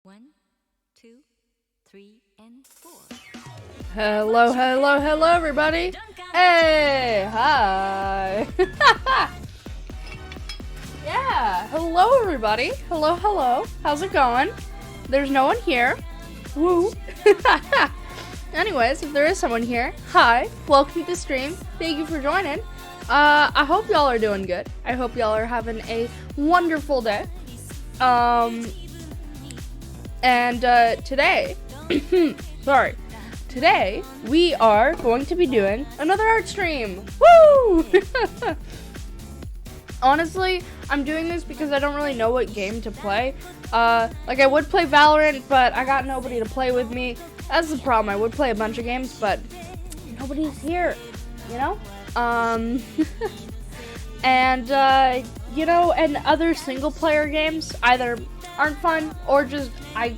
1, 2, 3, and 4. Hello, hello, hello, everybody. Hey, hi. Yeah, hello, everybody. Hello, hello. How's it going? There's no one here. Woo. Anyways, if there is someone here, hi. Welcome to the stream. Thank you for joining. I hope y'all are doing good. I hope y'all are having a wonderful day. And today, today we are going to be doing another art stream. Woo! Honestly, I'm doing this because I don't really know what game to play. Like I would play Valorant, but I got nobody to play with me. That's the problem. I would play a bunch of games, but nobody's here, you know? And, you know, and other single player games either aren't fun or just I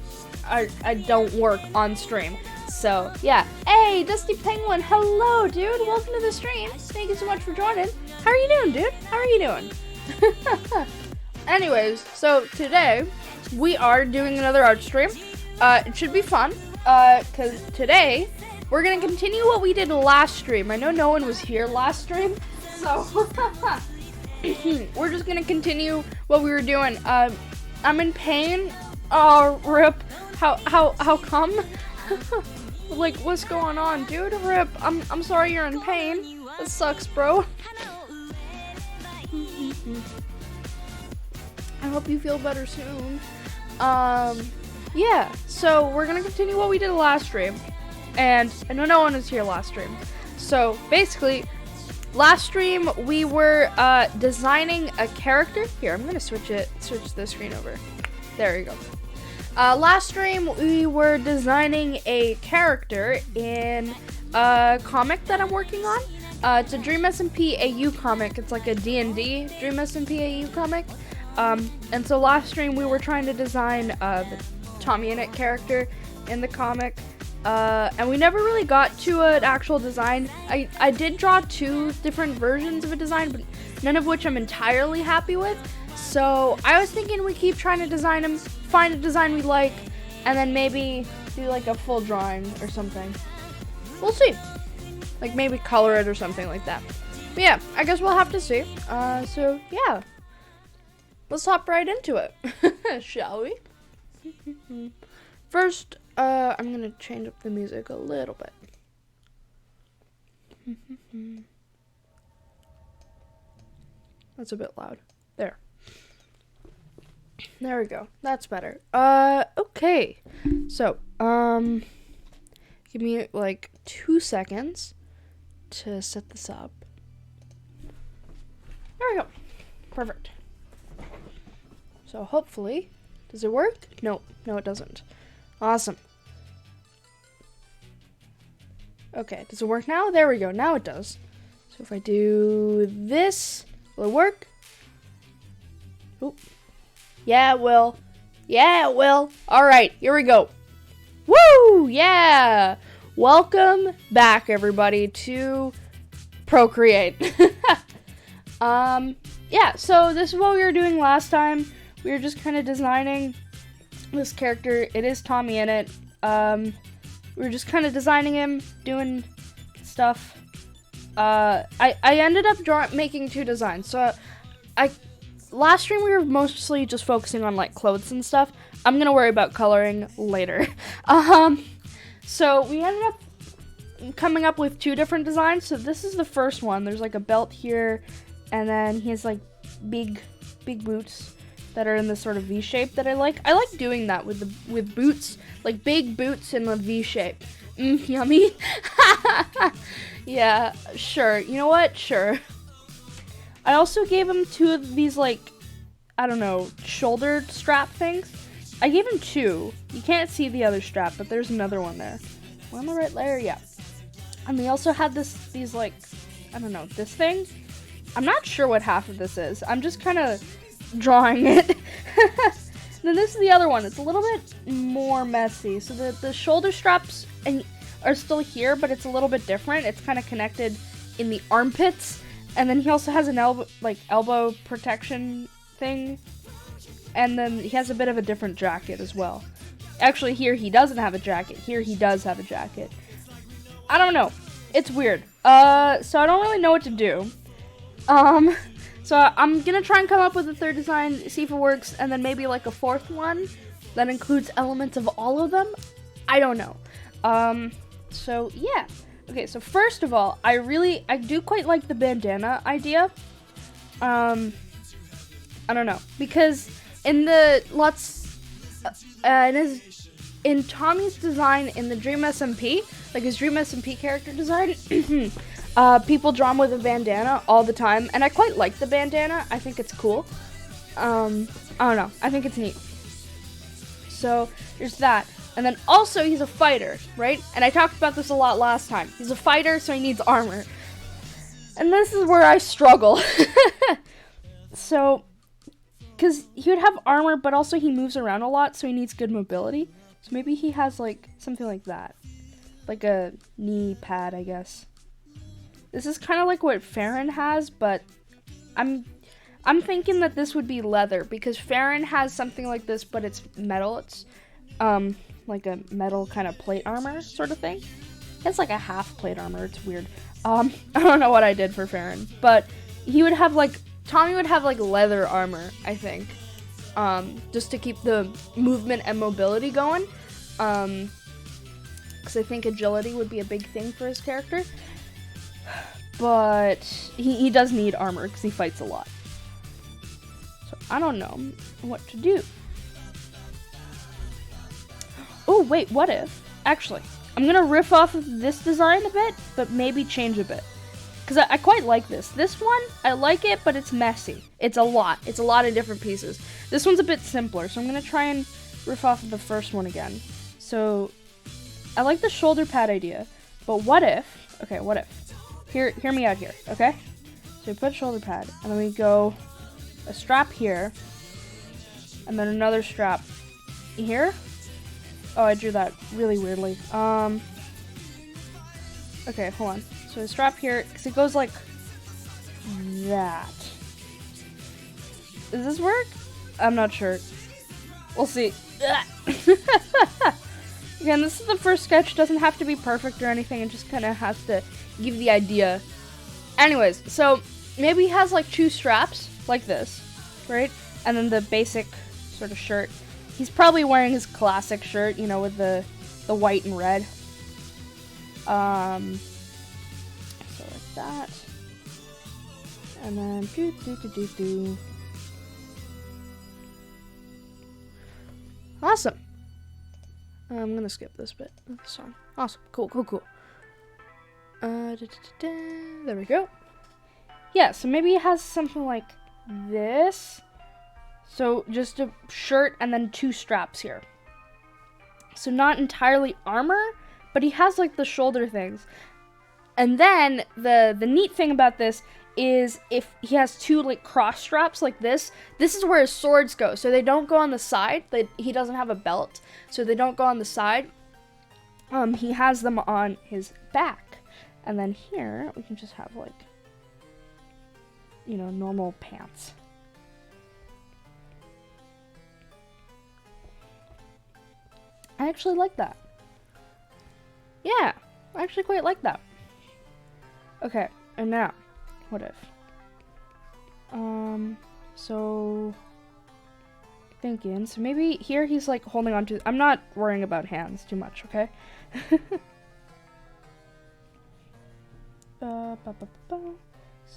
don't work on stream. So yeah. Hey, Dusty Penguin, hello, dude. Welcome to the stream. Thank you so much for joining. How are you doing, dude? How are you doing? Anyways, so today we are doing another art stream. It should be fun. Cause today we're gonna continue what we did last stream. I know no one was here last stream, so we're just gonna continue what we were doing. I'm in pain. Oh, rip. How come? Like, what's going on, dude? Rip. I'm sorry you're in pain. That sucks, bro. I hope you feel better soon. Yeah. So we're gonna continue what we did last stream, and I know no one was here last stream. So basically, last stream we were designing a character. Here, I'm gonna switch the screen over. There you go. Last stream we were designing a character in a comic that I'm working on. It's a Dream SMP AU comic. It's like a D&D Dream SMP AU comic. And so last stream we were trying to design the Tommy Innit character in the comic. And we never really got to an actual design. I did draw 2 different versions of a design, but none of which I'm entirely happy with. So I was thinking we keep trying to design them, find a design we like, and then maybe do like a full drawing or something. We'll see. Like maybe color it or something like that. But yeah, I guess we'll have to see. So yeah. Let's hop right into it, shall we? First, I'm gonna change up the music a little bit. That's a bit loud. There we go. That's better. Okay. So, give me like 2 seconds to set this up. There we go. Perfect. So hopefully, does it work? No, it doesn't. Awesome. Okay, does it work now? There we go. Now it does. So if I do this, will it work? Oop. Yeah, it will. Yeah, it will. All right, here we go. Woo! Yeah! Welcome back, everybody, to Procreate. Yeah, so this is what we were doing last time. We were just kind of designing this character. It is Tommy Innit. We were just kind of designing him, doing stuff. I ended up making 2 designs. So last stream we were mostly just focusing on like clothes and stuff. I'm gonna worry about coloring later. So we ended up coming up with 2 different designs. So this is the first one. There's like a belt here, and then he has like big boots that are in this sort of V shape that I like. I like doing that with boots, like big boots in the V shape. Yummy. Yeah, sure. You know what? Sure. I also gave him 2 of these, like, I don't know, shoulder strap things. I gave him 2. You can't see the other strap, but there's another one there. Am I on the right layer? Yeah. And we also had these, like, I don't know, this thing. I'm not sure what half of this is. I'm just kind of drawing it. Then this is the other one. It's a little bit more messy. So the shoulder straps are still here, but it's a little bit different. It's kind of connected in the armpits. And then he also has an elbow protection thing. And then he has a bit of a different jacket as well. Actually, here he doesn't have a jacket. Here he does have a jacket. I don't know. It's weird. So I don't really know what to do. So I'm gonna try and come up with a 3rd design, see if it works, and then maybe like a 4th one that includes elements of all of them. I don't know. So yeah. Okay, so first of all, I do quite like the bandana idea. I don't know, because in Tommy's design in the Dream SMP, like his Dream SMP character design, people draw him with a bandana all the time, and I quite like the bandana. I think it's cool. I don't know. I think it's neat. So there's that. And then also he's a fighter, right? And I talked about this a lot last time. He's a fighter, so he needs armor. And this is where I struggle. So, because he would have armor, but also he moves around a lot, so he needs good mobility. So maybe he has like something like that. Like a knee pad, I guess. This is kind of like what Farron has, but I'm thinking that this would be leather, because Farron has something like this, but it's metal. It's like a metal kind of plate armor sort of thing. It's like a half plate armor. It's weird. I don't know what I did for Farron, but Tommy would have like leather armor, I think, just to keep the movement and mobility going, because I think agility would be a big thing for his character. But he does need armor because he fights a lot. So I don't know what to do. Oh, wait, what if? Actually, I'm going to riff off of this design a bit, but maybe change a bit. because I quite like this. This one, I like it, but it's messy. It's a lot. It's a lot of different pieces. This one's a bit simpler, so I'm going to try and riff off of the first one again. So, I like the shoulder pad idea, but what if, okay, what if? Hear me out here, okay? So we put shoulder pad, and then we go a strap here, and then another strap here. Oh, I drew that really weirdly. Okay, hold on. So a strap here, because it goes like that. Does this work? I'm not sure. We'll see. Again, this is the first sketch. It doesn't have to be perfect or anything. It just kind of has to give the idea. Anyways, so maybe he has like 2 straps, like this, right? And then the basic sort of shirt. He's probably wearing his classic shirt, you know, with the white and red. So like that. And then Awesome. I'm gonna skip this bit of the song. Awesome. Cool. There we go. Yeah, so maybe it has something like this. So just a shirt and then 2 straps here. So not entirely armor, but he has like the shoulder things. And then the neat thing about this is if he has 2 like cross straps like this is where his swords go. So they don't go on the side. He doesn't have a belt, so they don't go on the side. He has them on his back. And then here we can just have like, you know, normal pants. I actually like that. Yeah, I actually quite like that. Okay, and now, what if? So thinking, so maybe here he's like holding on to, I'm not worrying about hands too much, okay? So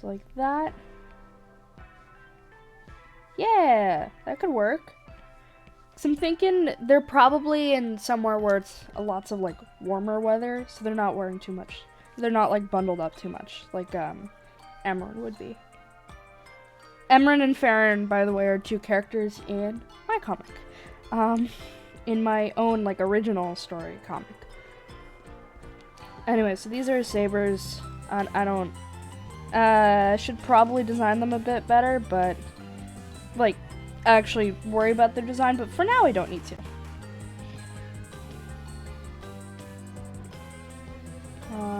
like that. Yeah, that could work. So I'm thinking they're probably in somewhere where it's lots of like warmer weather, so they're not wearing too much. They're not like bundled up too much, like Emran would be. Emran and Farron, by the way, are 2 characters in my comic. In my own like original story comic. Anyway, so these are his sabers. I should probably design them a bit better, but like actually worry about their design, but for now I don't need to.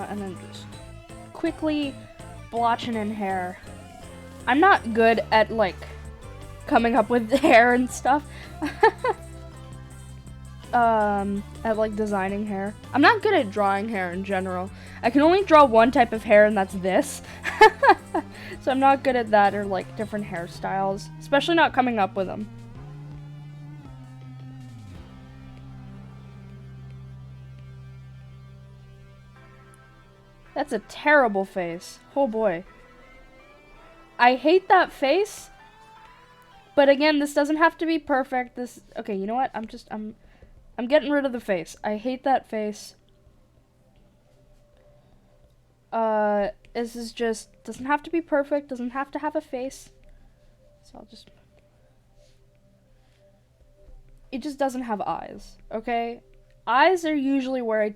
And then just quickly blotching in hair. I'm not good at like coming up with hair and stuff. At like designing hair. I'm not good at drawing hair in general. I can only draw one type of hair, and that's this. So I'm not good at that, or like different hairstyles, especially not coming up with them. That's a terrible face. Oh boy. I hate that face. But again, this doesn't have to be perfect. Okay, you know what? I'm getting rid of the face. I hate that face. This is just, doesn't have to be perfect, doesn't have to have a face. So I'll just, it just doesn't have eyes, okay? Eyes are usually where I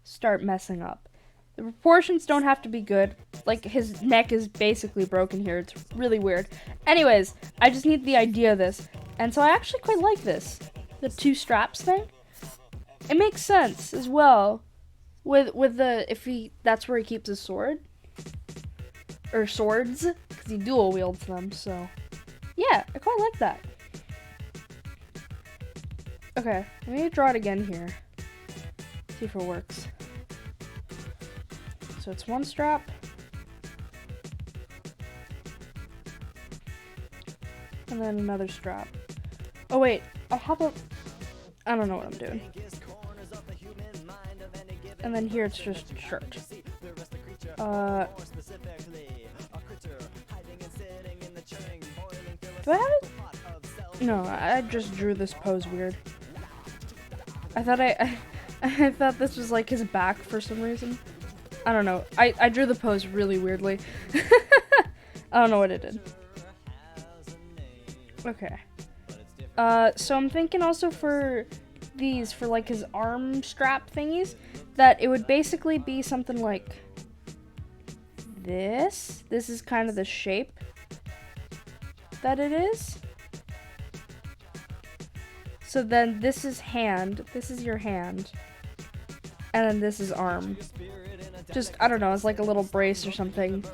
start messing up. The proportions don't have to be good. Like, his neck is basically broken here. It's really weird. Anyways, I just need the idea of this. And so I actually quite like this. The 2 straps thing. It makes sense as well. With the, that's where he keeps his sword. Or swords. Because he dual wields them, so. Yeah, I quite like that. Okay, let me draw it again here. See if it works. So it's 1 strap. And then another strap. Oh wait, I don't know what I'm doing. And then here it's just shirt. Do I have it? No, I just drew this pose weird. I thought I thought this was like his back for some reason. I don't know. I drew the pose really weirdly. I don't know what it did. Okay. So I'm thinking also for these, for like his arm strap thingies, that it would basically be something like this. This is kind of the shape that it is. So then this is hand, this is your hand, and then this is arm. Just, I don't know, it's like a little brace or something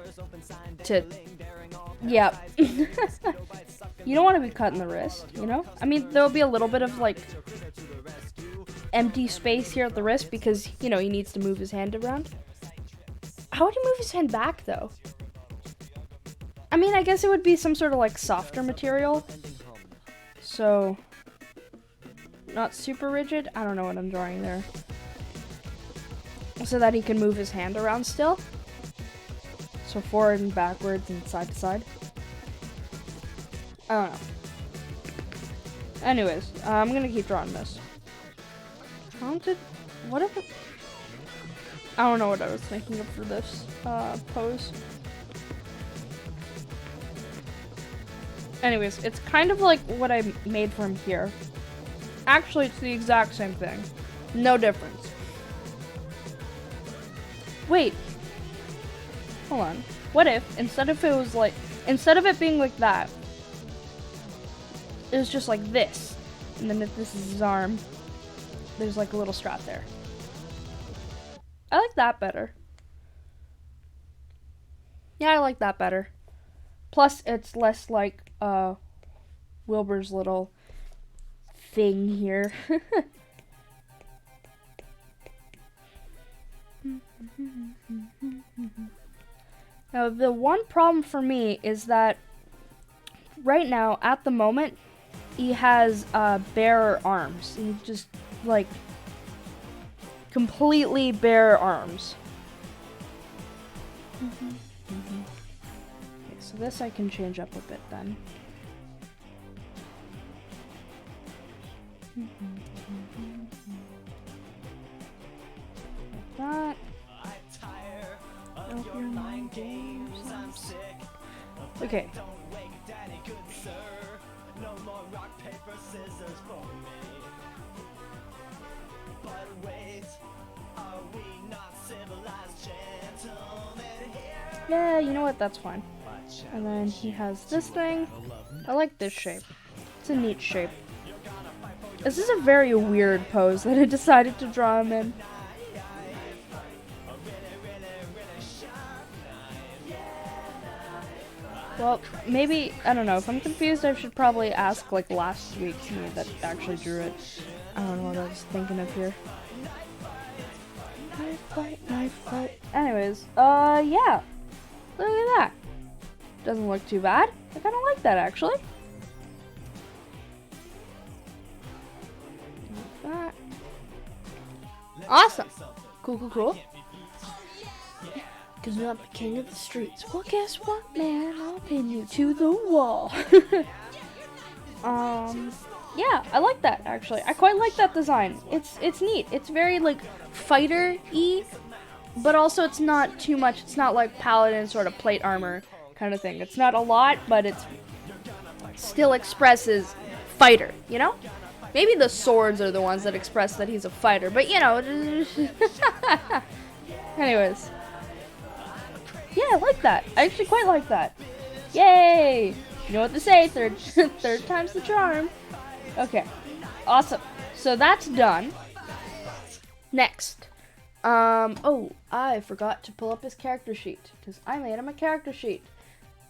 to, yeah. You don't want to be cutting the wrist, you know? I mean, there'll be a little bit of like empty space here at the wrist because, you know, he needs to move his hand around. How would he move his hand back though? I mean, I guess it would be some sort of like softer material. So, not super rigid. I don't know what I'm drawing there. So that he can move his hand around still. So forward and backwards and side to side. I don't know. Anyways, I'm gonna keep drawing this. What if it, I don't know what I was thinking of for this pose. Anyways, it's kind of like what I made for him here. Actually, it's the exact same thing. No difference. Wait. Hold on. What if, instead of it being like that, it was just like this. And then if this is his arm, there's like a little strap there. I like that better. Yeah, I like that better. Plus, it's less like Wilbur's little thing here. Now, the one problem for me is that right now, at the moment, he has bare arms. He just, like, completely bare arms. Okay, so this I can change up a bit then. Like that. Okay. Yeah, you know what? That's fine. And then he has this thing. I like this shape. It's a neat shape. This is a very weird pose that I decided to draw him in. Well, maybe, I don't know, if I'm confused, I should probably ask, like, last week's me that actually drew it. I don't know what I was thinking of here. Knife fight. Anyways, yeah. Look at that. Doesn't look too bad. I kind of like that, actually. Like that. Awesome. Cool. Because you're not the king of the streets. Well, guess what, man? I'll pin you to the wall. Yeah, I like that, actually. I quite like that design. It's neat. It's very, like, fighter-y, but also it's not too much. It's not like paladin sort of plate armor kind of thing. It's not a lot, but it's still expresses fighter, you know? Maybe the swords are the ones that express that he's a fighter, but, you know. Anyways. Yeah, I like that. I actually quite like that. Yay! You know what to say, third time's the charm. Okay, awesome. So that's done. Next. Oh, I forgot to pull up his character sheet, because I made him a character sheet,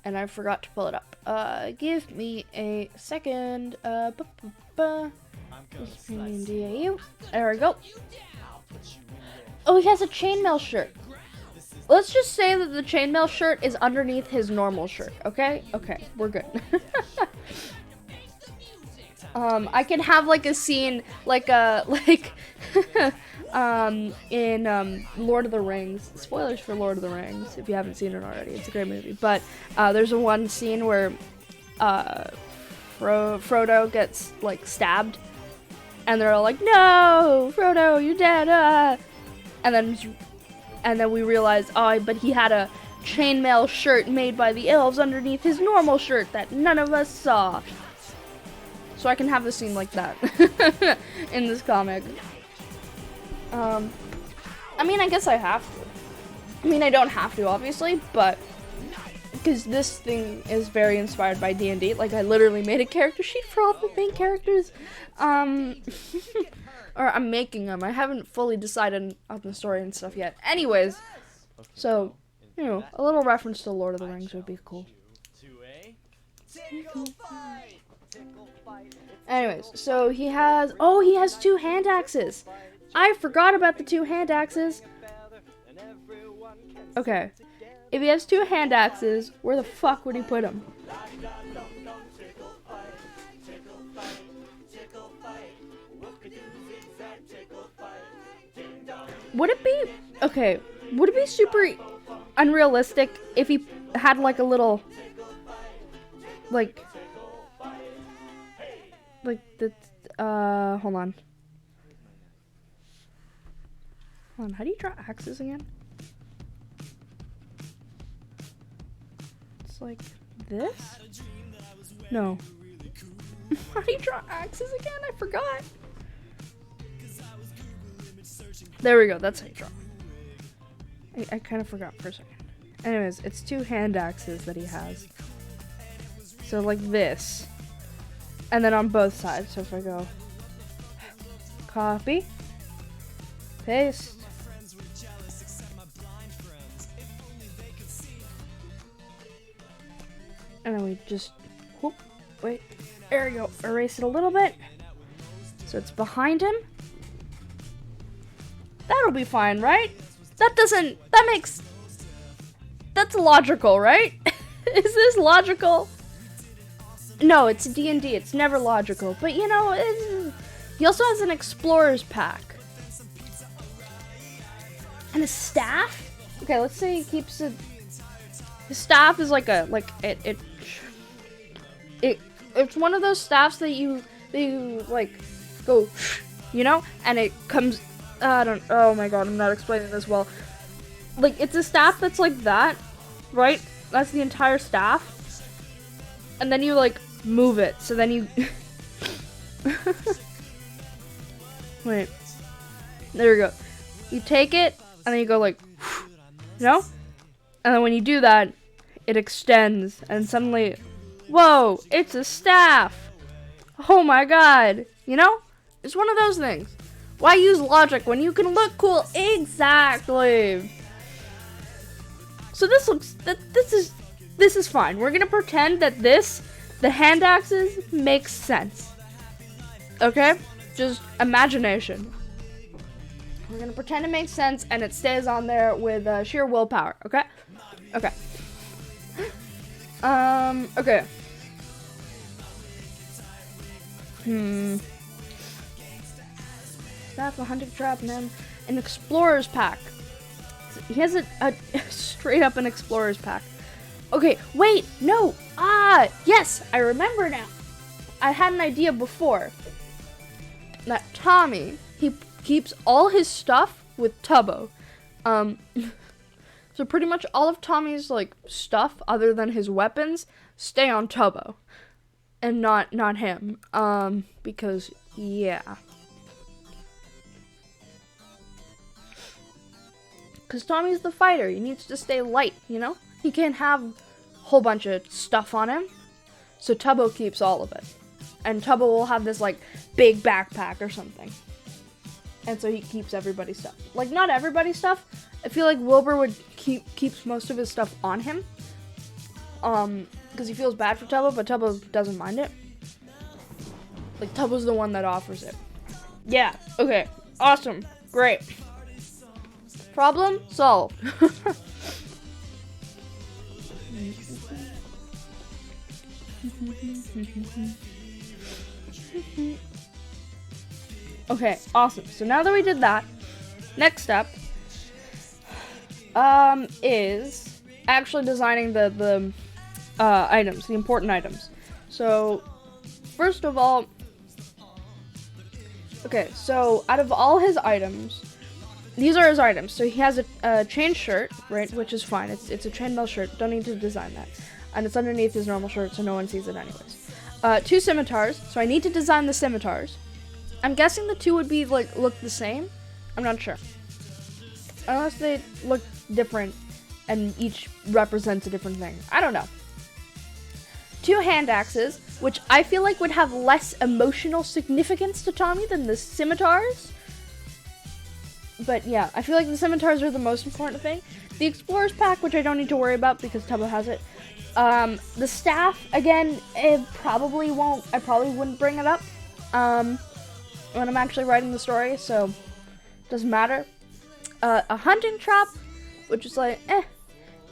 and I forgot to pull it up. Give me a second. There we go. Oh, he has a chainmail shirt. Let's just say that the chainmail shirt is underneath his normal shirt, okay? Okay, we're good. I can have like a scene, like in Lord of the Rings. Spoilers for Lord of the Rings if you haven't seen it already. It's a great movie. But there's a one scene where Frodo gets like stabbed, and they're all like, "No, Frodo, you're dead!" And then And then we realized, oh, but he had a chainmail shirt made by the elves underneath his normal shirt that none of us saw. So I can have the scene like that in this comic. I mean, I guess I have to. I mean, I don't have to, obviously, but because this thing is very inspired by D&D. Like, I literally made a character sheet for all the main characters. Or I'm making them. I haven't fully decided on the story and stuff yet. Anyways, so, you know, a little reference to Lord of the Rings would be cool. Anyways, so he has 2 hand axes. I forgot about the 2 hand axes. Okay. If he has 2 hand axes, where the fuck would he put them? Would it be, okay, would it be super unrealistic if he had like a little, like the, hold on. Hold on, how do you draw axes again? It's like this? No. How do you draw axes again? I forgot. There we go, that's how you draw. I kind of forgot for a second. Anyways, it's 2 hand axes that he has. So like this. And then on both sides. So if I go copy, paste. And then we just, whoop, wait, there we go, erase it a little bit. So it's behind him. That'll be fine, right? That's logical, right? Is this logical? No, it's D&D, it's never logical. But you know, he also has an explorer's pack. And a staff? Okay, let's say he keeps a... The staff is like it's one of those staffs that you like go, you know, and it comes. Oh my god, I'm not explaining this well. Like, it's a staff that's like that, right? That's the entire staff, and then you like move it. So then you wait. There we go. You take it and then you go like, you know, and then when you do that, it extends, and suddenly, whoa, it's a staff. Oh my god. You know? It's one of those things. Why use logic when you can look cool? Exactly. So this is fine. We're gonna pretend that the hand axes makes sense. Okay? Just imagination. We're gonna pretend it makes sense and it stays on there with sheer willpower. Okay? Okay. Okay. Staff, a hunting trap, and then an explorer's pack. He has a straight up an explorer's pack. Okay, wait, no. Yes, I remember now. I had an idea before. That Tommy, he keeps all his stuff with Tubbo. So pretty much all of Tommy's like stuff other than his weapons stay on Tubbo. And not him. Because yeah. Because Tommy's the fighter. He needs to stay light, you know? He can't have a whole bunch of stuff on him. So Tubbo keeps all of it. And Tubbo will have this, like, big backpack or something. And so he keeps everybody's stuff. Like, not everybody's stuff. I feel like Wilbur would keeps most of his stuff on him. Because he feels bad for Tubbo, but Tubbo doesn't mind it. Like, Tubbo's the one that offers it. Yeah, okay. Awesome. Great. Problem solved. Okay, awesome. So now that we did that, next step is actually designing the items, the important items. So first of all, okay, so out of all his items, these are his items. So he has a chain shirt, right, which is fine. It's a chainmail shirt. Don't need to design that. And it's underneath his normal shirt, so no one sees it anyways. 2 scimitars. So I need to design the scimitars. I'm guessing the 2 would be like look the same. I'm not sure. Unless they look different and each represents a different thing. I don't know. 2 hand axes, which I feel like would have less emotional significance to Tommy than the scimitars. But yeah, I feel like the scimitars are the most important thing. The explorer's pack, which I don't need to worry about because Tubbo has it. The staff, again, I probably wouldn't bring it up when I'm actually writing the story, so it doesn't matter. A hunting trap, which is like,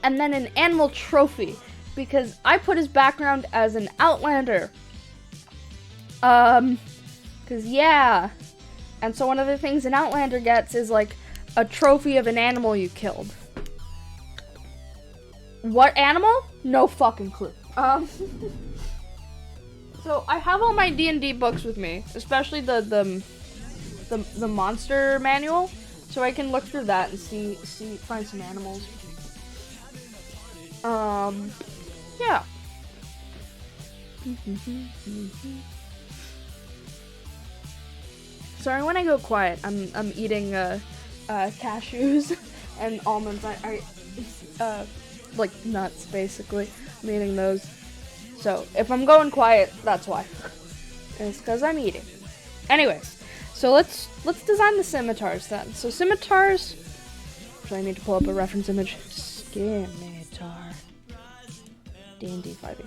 and then an animal trophy, because I put his background as an outlander. Cause yeah. And so one of the things an outlander gets is like a trophy of an animal you killed. What animal? No fucking clue. So I have all my D&D books with me, especially the monster manual, so I can look through that and find some animals. Yeah. Sorry when I go quiet. I'm eating cashews and almonds. I like nuts basically. I'm eating those. So if I'm going quiet, that's why. It's because I'm eating. Anyways, so let's design the scimitars then. So scimitars. So I need to pull up a reference image. Scimitar. D&D 5e.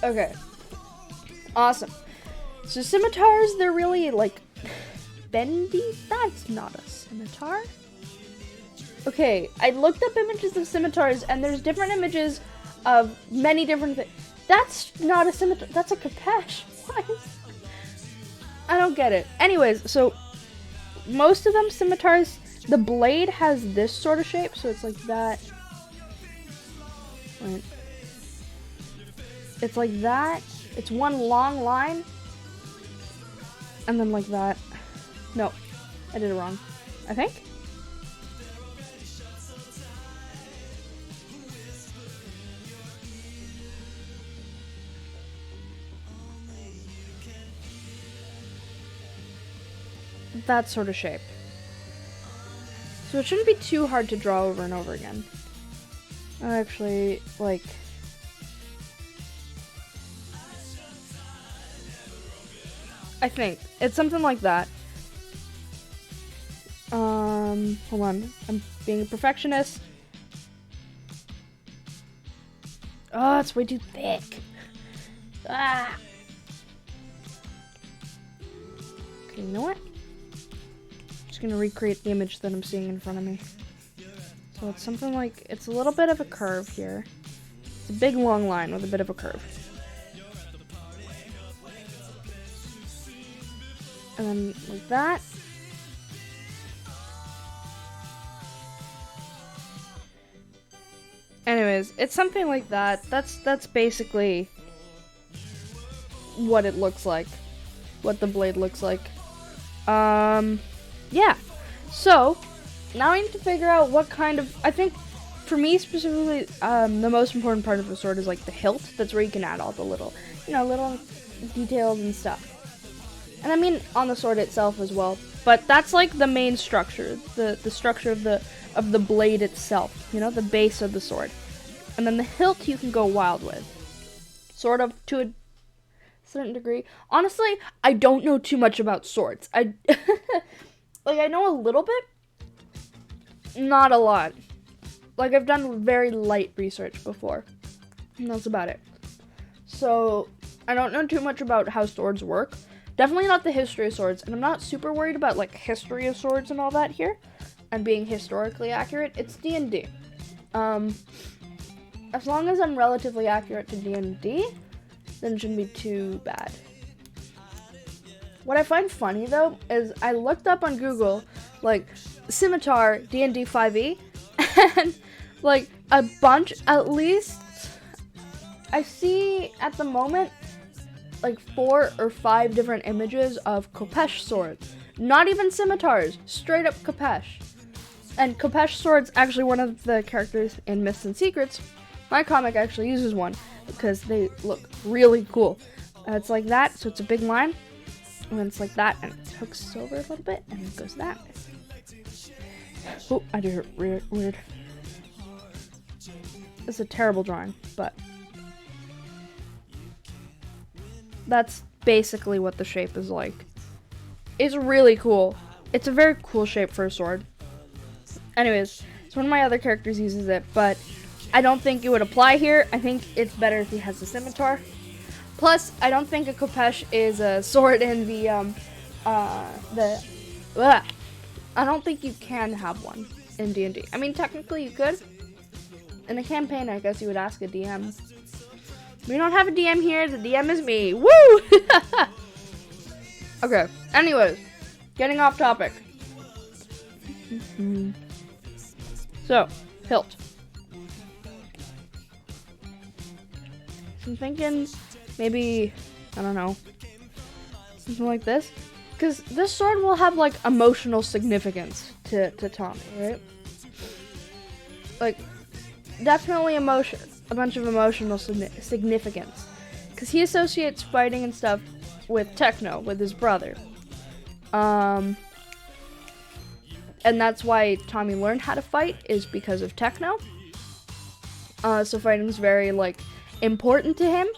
Okay. Awesome. So scimitars, they're really like bendy. That's not a scimitar. Okay, I looked up images of scimitars, and there's different images of many different things. That's not a scimitar. That's a Khopesh. Why? I don't get it. Anyways, so most of them scimitars, the blade has this sort of shape, so it's like that. Wait. It's like that. It's one long line. And then like that. No, I did it wrong. I think. That sort of shape. So it shouldn't be too hard to draw over and over again. Actually, like... I think. It's something like that. Hold on. I'm being a perfectionist. Oh, it's way too thick. Ah! Okay, you know what? Gonna recreate the image that I'm seeing in front of me. So it's something like, it's a little bit of a curve here. It's a big long line with a bit of a curve. And then like that. Anyways, it's something like that. That's basically what it looks like. What the blade looks like. Yeah, so now I need to figure out what kind of, I think for me specifically, the most important part of the sword is like the hilt. That's where you can add all the little, little details and stuff. And I mean on the sword itself as well, but that's like the main structure, the structure of the blade itself, the base of the sword. And then the hilt you can go wild with, sort of to a certain degree. Honestly, I don't know too much about swords. I know a little bit, not a lot. Like, I've done very light research before, and that's about it. So, I don't know too much about how swords work. Definitely not the history of swords, and I'm not super worried about, like, history of swords and all that here, and being historically accurate. It's D&D. As long as I'm relatively accurate to D&D, then it shouldn't be too bad. What I find funny, though, is I looked up on Google, like, scimitar D&D 5e, and, like, a bunch, at least, I see, at the moment, like, 4 or 5 different images of Khopesh swords. Not even scimitars, straight up Kapesh. And Kapesh sword's actually one of the characters in Myths and Secrets. My comic actually uses one because they look really cool. It's like that, so it's a big line, and then it's like that, and it hooks over a little bit, and it goes that. Oh, I did it weird. It's a terrible drawing, but that's basically what the shape is like. It's really cool. It's a very cool shape for a sword. Anyways, so one of my other characters uses it, but I don't think it would apply here. I think it's better if he has a scimitar. Plus, I don't think a Kapesh is a sword in I don't think you can have one in D&D. I mean, technically you could. In a campaign, I guess you would ask a DM. We don't have a DM here. The DM is me. Woo! Okay. Anyways, getting off topic. So, hilt. I'm thinking maybe, I don't know, something like this. Because this sword will have, like, emotional significance to Tommy, right? Like, definitely a bunch of emotional significance. Because he associates fighting and stuff with techno, with his brother. And that's why Tommy learned how to fight, is because of techno. So fighting's very, like, important to him.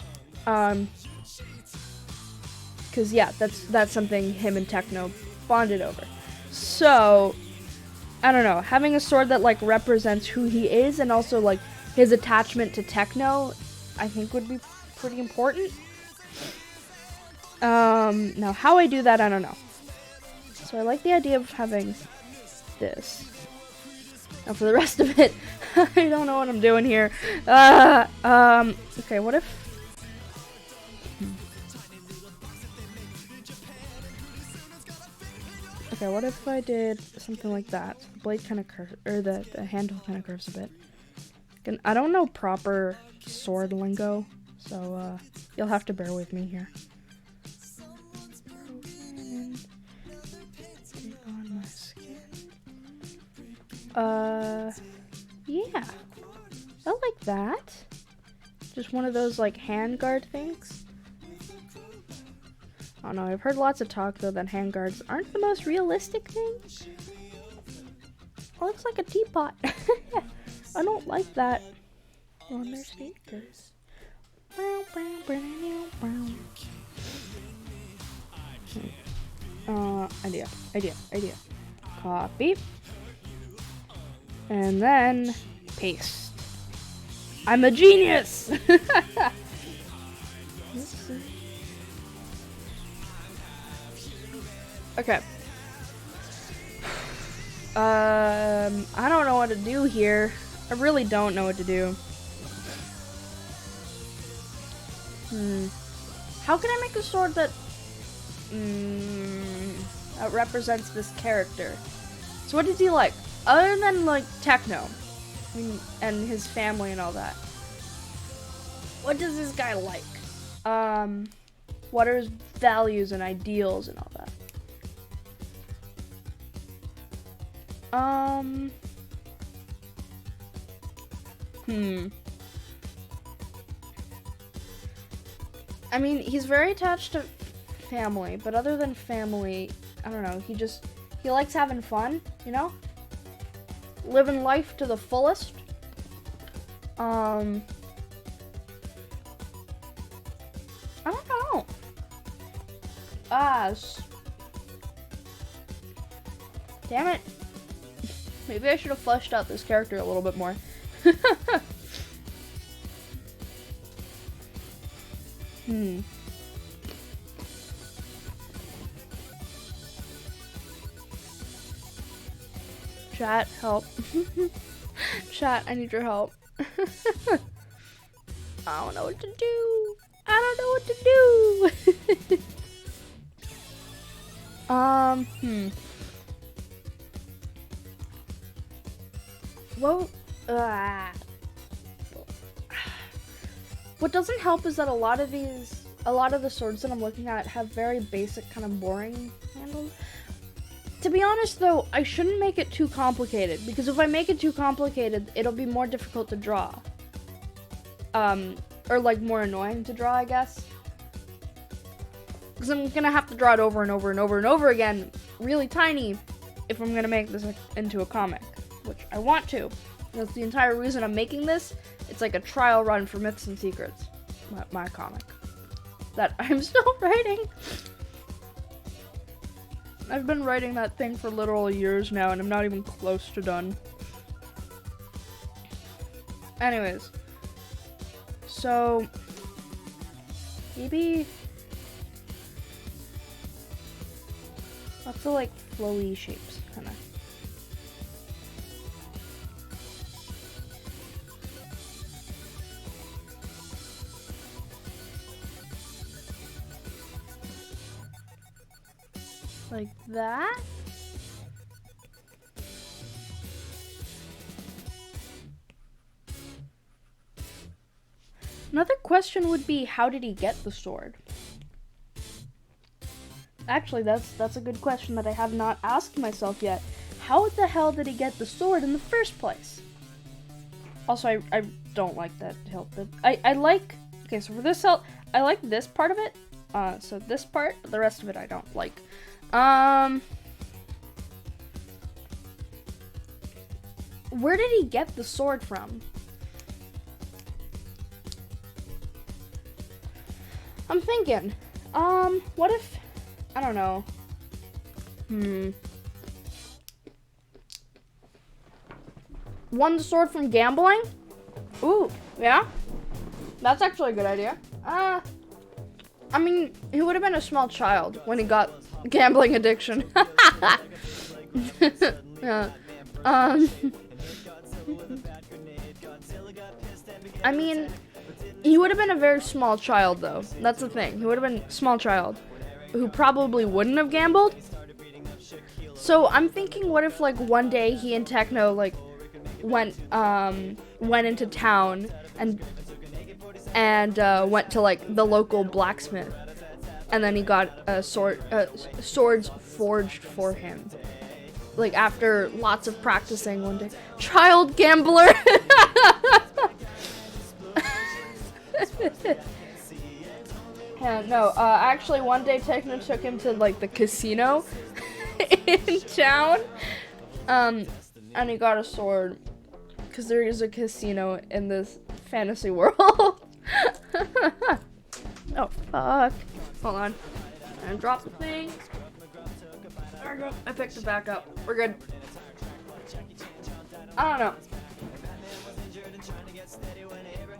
Because, yeah, that's something him and techno bonded over. So, I don't know, having a sword that, like, represents who he is and also, like, his attachment to techno, I think would be pretty important. Now, how I do that, I don't know. So I like the idea of having this. Now, for the rest of it, I don't know what I'm doing here. Okay, what if... Okay, what if I did something like that? The blade kind of curves, or the handle kind of curves a bit. And I don't know proper sword lingo, so you'll have to bear with me here. On my skin. Yeah. I like that. Just one of those, like, handguard things. I don't know, I've heard lots of talk, though, that handguards aren't the most realistic thing. It looks like a teapot. I don't like that on their sneakers. Idea. Copy. And then paste. I'm a genius! Okay. I don't know what to do here. I really don't know what to do. How can I make a sword that that represents this character? So what does he like? Other than, like, techno, and his family and all that. What does this guy like? What are his values and ideals and all that? I mean, he's very attached to family, but other than family, I don't know, he likes having fun, you know? Living life to the fullest. I don't know. Damn it. Maybe I should have fleshed out this character a little bit more. Chat, help. Chat, I need your help. I don't know what to do. Well, what doesn't help is that a lot of the swords that I'm looking at have very basic, kind of boring handles. To be honest, though, I shouldn't make it too complicated, because if I make it too complicated, it'll be more difficult to draw. Or, like, more annoying to draw, I guess. Because I'm gonna have to draw it over and over and over and over again, really tiny, if I'm gonna make this into a comic, which I want to. That's the entire reason I'm making this. It's like a trial run for Myths and Secrets, my comic, that I'm still writing. I've been writing that thing for literal years now, and I'm not even close to done. Anyways, so maybe lots of like flowy shapes, kind of. Like that. Another question would be, how did he get the sword? Actually, that's a good question that I have not asked myself yet. How the hell did he get the sword in the first place? Also, I don't like that hilt. I like, okay, so for this hilt, I like this part of it. So this part, but the rest of it I don't like. Where did he get the sword from? I'm thinking, what if, I don't know. Won the sword from gambling? Ooh, yeah? That's actually a good idea. I mean, he would have been a small child when he got gambling addiction. Yeah. I mean, he would have been a very small child, though. That's the thing. He would have been a small child who probably wouldn't have gambled. So I'm thinking, what if, like, one day he and Techno, like, went into town and went to, like, the local blacksmith, and then he got a swords forged for him, like, after lots of practicing one day. Child gambler. Yeah, no, actually one day Techno took him to, like, the casino in town, and he got a sword, because there is a casino in this fantasy world. Oh, fuck. Hold on. And drop the thing. There we go. I picked it back up. We're good. I don't know.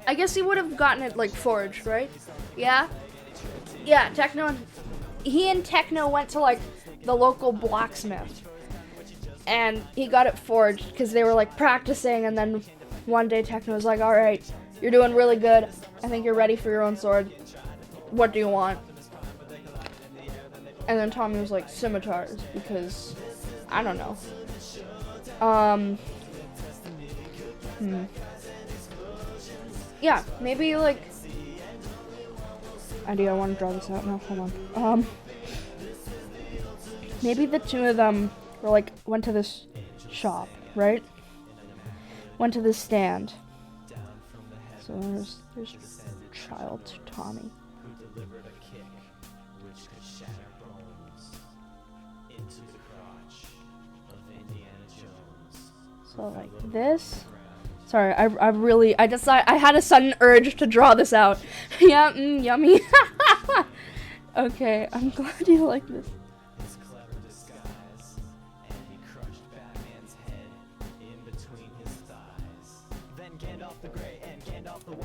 I guess he would have gotten it, like, forged, right? Yeah? Yeah, he and Techno went to, like, the local blacksmith. And he got it forged because they were, like, practicing, and then one day Techno was like, alright, you're doing really good. I think you're ready for your own sword. What do you want? And then Tommy was like, scimitars, because, I don't know. Yeah, maybe, like, I want to draw this out now, hold on. Maybe the two of them were, like, went to this shop, right? Went to this stand. So there's child Tommy. So like this. Sorry, I had a sudden urge to draw this out. Yeah, yummy. Okay, I'm glad you like this.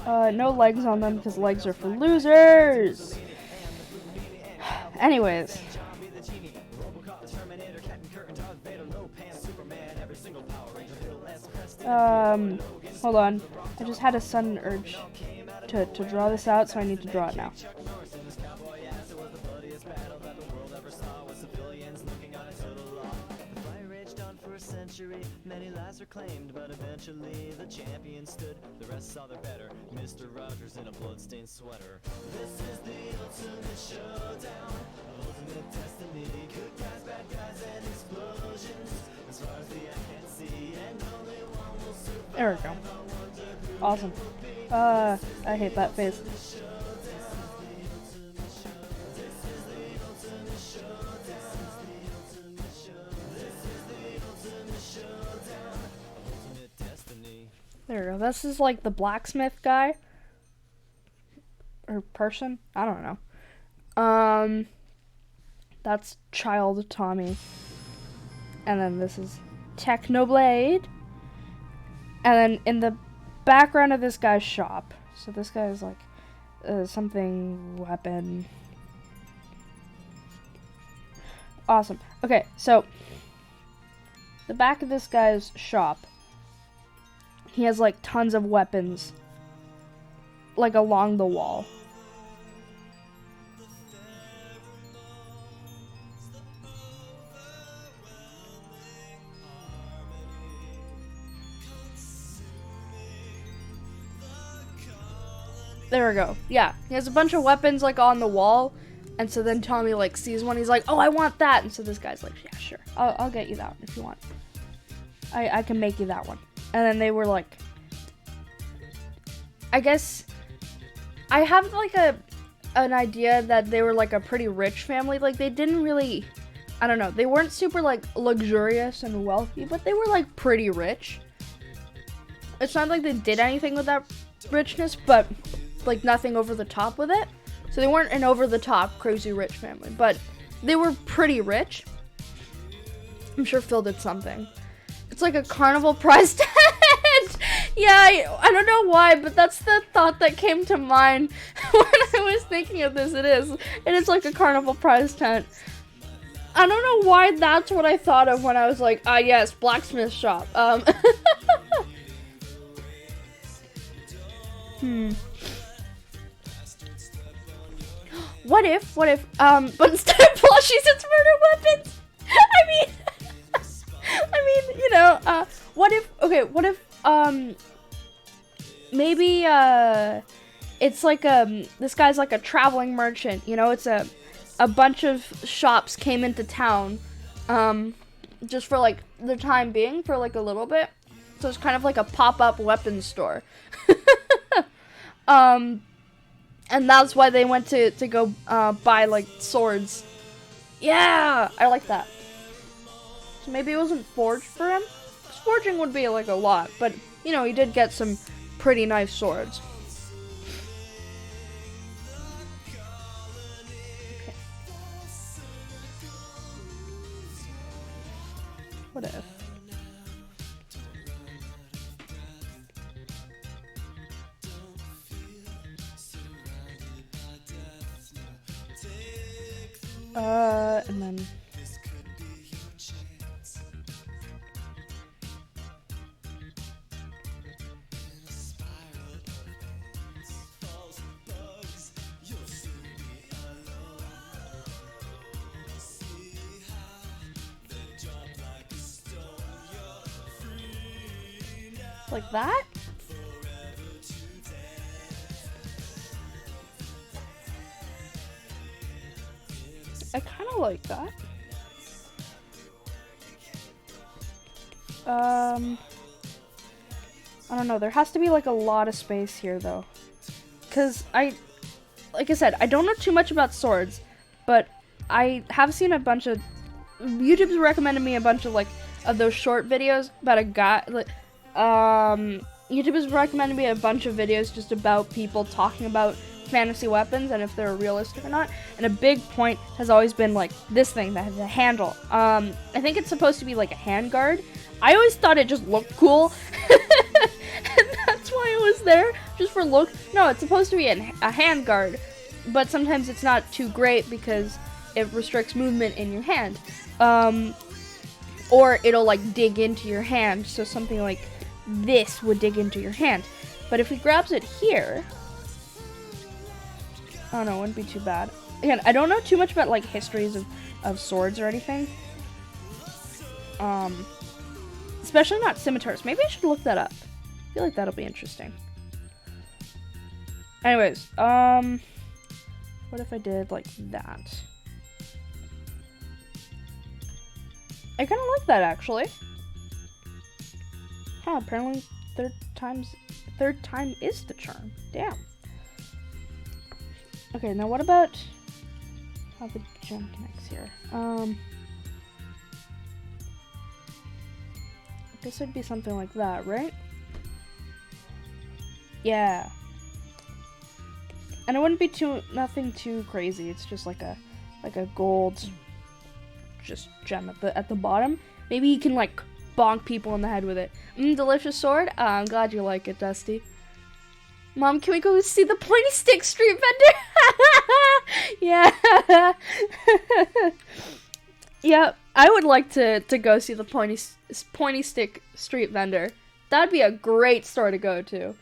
No legs on them because legs are for losers. Anyways. Hold on. I just had a sudden urge to draw this out, so I need to draw it now. century, many lives were claimed, but eventually the champion stood. The rest saw their better, Mr. Rogers in a bloodstained sweater. This is the ultimate showdown, ultimate destiny. Good guys, bad guys, and explosions. As far as the eye can see, and only one will survive. There we go. Awesome. I hate that face. There we go. This is like the blacksmith guy. Or person. I don't know. That's Child Tommy. And then this is Technoblade. And then in the background of this guy's shop. So this guy is like something weapon. Awesome. Okay, so the back of this guy's shop. He has like tons of weapons like along the wall. There we go. Yeah, he has a bunch of weapons like on the wall, and so then Tommy like sees one. He's like, "Oh, I want that!" And so this guy's like, "Yeah, sure. I'll get you that one if you want. I can make you that one." And then they were like, I guess I have like an idea that they were like a pretty rich family. Like they didn't really, I don't know, they weren't super like luxurious and wealthy, but they were like pretty rich. It's not like they did anything with that richness, but like nothing over the top with it. So they weren't an over the top crazy rich family, but they were pretty rich. I'm sure Phil did something. It's like a carnival prize tent. Yeah, I don't know why, but that's the thought that came to mind when I was thinking of this. It is like a carnival prize tent. I don't know why that's what I thought of when I was like, yes, blacksmith shop. What if, but instead of plushies, it's murder weapons? What if, maybe, it's like, this guy's like a traveling merchant, it's a bunch of shops came into town, just for like the time being, for like a little bit, so it's kind of like a pop-up weapons store, and that's why they went to go, buy like swords. Yeah, I like that. So maybe it wasn't forged for him. Forging would be like a lot, but he did get some pretty nice swords. Okay. What if? And then like that? I kind of like that. I don't know. There has to be like a lot of space here though. Cause like I said, I don't know too much about swords, but I have seen a bunch of, YouTube's recommended me a bunch of like, of those short videos about a guy, like, YouTube has recommended me a bunch of videos just about people talking about fantasy weapons and if they're realistic or not. And a big point has always been like this thing that has a handle. I think it's supposed to be like a handguard. I always thought it just looked cool. And that's why it was there, just for look. No, it's supposed to be a handguard, but sometimes it's not too great because it restricts movement in your hand. Or it'll like dig into your hand, so something like this would dig into your hand. But if he grabs it here, oh no, it wouldn't be too bad. Again, I don't know too much about like histories of swords or anything. Especially not scimitars. Maybe I should look that up. I feel like that'll be interesting. Anyways, what if I did like that? I kind of like that, actually. Huh, apparently third time is the charm. Damn. Okay, now what about how the gem connects here? I guess it'd be something like that, right? Yeah. And it wouldn't be nothing too crazy. It's just like a gold just gem at the bottom. Maybe you can like bonk people in the head with it. Delicious sword. I'm glad you like it, Dusty. Mom, can we go see the pointy stick street vendor? Yeah. Yeah, I would like to go see the pointy stick street vendor. That'd be a great store to go to.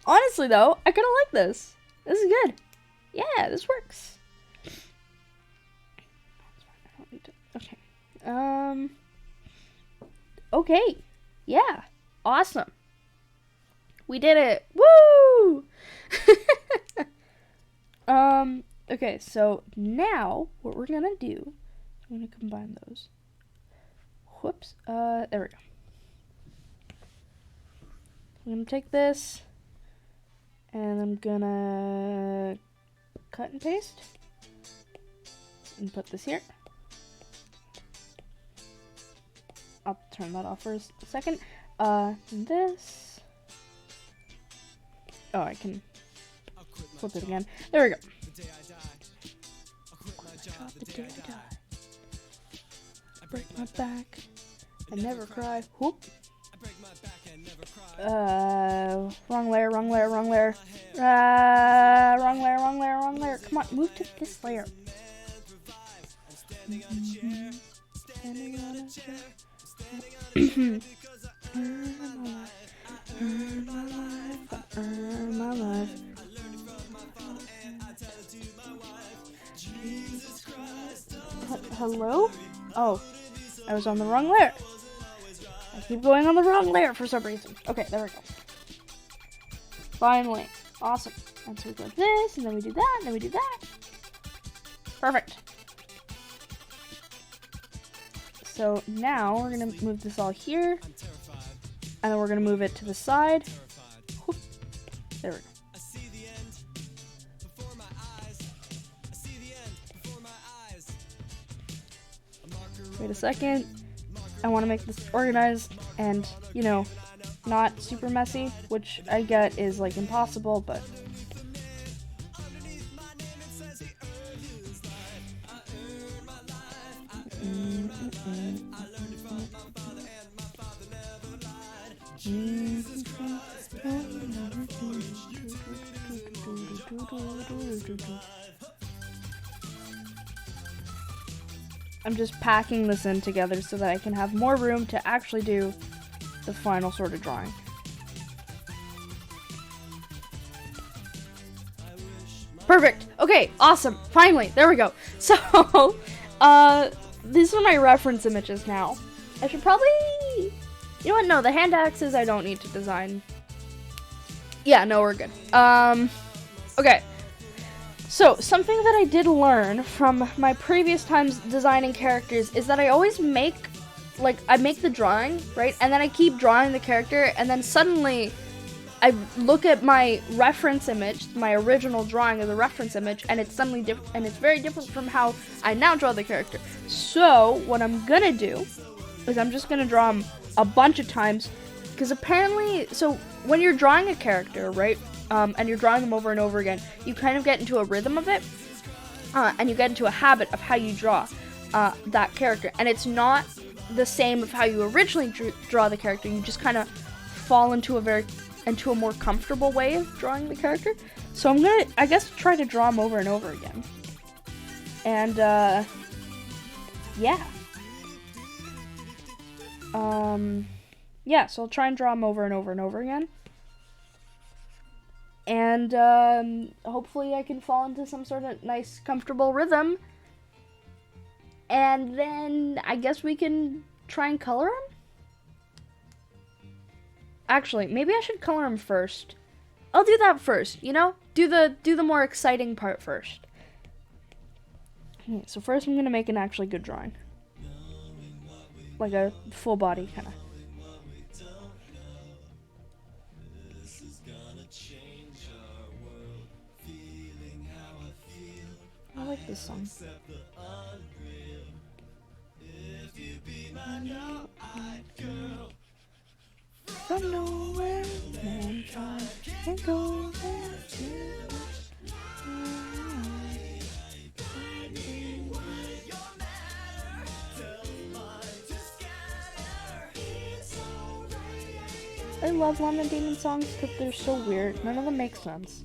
Honestly, though, I kind of like this. This is good. Yeah, this works. Okay. Okay. Yeah. Awesome. We did it. Woo! Okay, so now what we're gonna do, I'm gonna combine those. Whoops. There we go. I'm gonna take this, and I'm gonna cut and paste, and put this here. I'll turn that off for a second. This. Oh, I can flip it again. There we go. I break my back and never cry. Whoop. Wrong layer. Wrong layer. Wrong layer. Come on, move to this layer. Earn my life. Hello? Oh, I was on the wrong layer. I keep going on the wrong layer for some reason. Okay, there we go. Finally. Awesome. And so we go like this, and then we do that, and then we do that. Perfect. So now we're going to move this all here. And then we're going to move it to the side. Whoop. There we go. Wait a second. I want to make this organized and, you know, not super messy, which I get is like impossible, but I'm just packing this in together so that I can have more room to actually do the final sort of drawing. Perfect. Okay, awesome. Finally, there we go. So, these are my reference images now. I should probably, you know what? No, the hand axes I don't need to design. Yeah, no, we're good. Okay. So, something that I did learn from my previous times designing characters is that I always make, like, I make the drawing, right? And then I keep drawing the character, and then suddenly I look at my reference image, my original drawing of the reference image, and it's suddenly different, and it's very different from how I now draw the character. So, what I'm gonna do is I'm just gonna draw them a bunch of times, because apparently, so when you're drawing a character, right? And you're drawing them over and over again, you kind of get into a rhythm of it, and you get into a habit of how you draw that character. And it's not the same of how you originally draw the character. You just kind of fall into a more comfortable way of drawing the character. So I'm gonna, I guess, try to draw them over and over again. And yeah. Yeah, so I'll try and draw them over and over and over again. And hopefully I can fall into some sort of nice, comfortable rhythm. And then I guess we can try and color him? Actually, maybe I should color him first. I'll do that first, you know? Do the more exciting part first. Okay, so first I'm gonna make an actually good drawing. Like a full body kinda. I like this song. From nowhere, mankind can go there too. I love Lemon Demon songs because they're so weird. None of them make sense.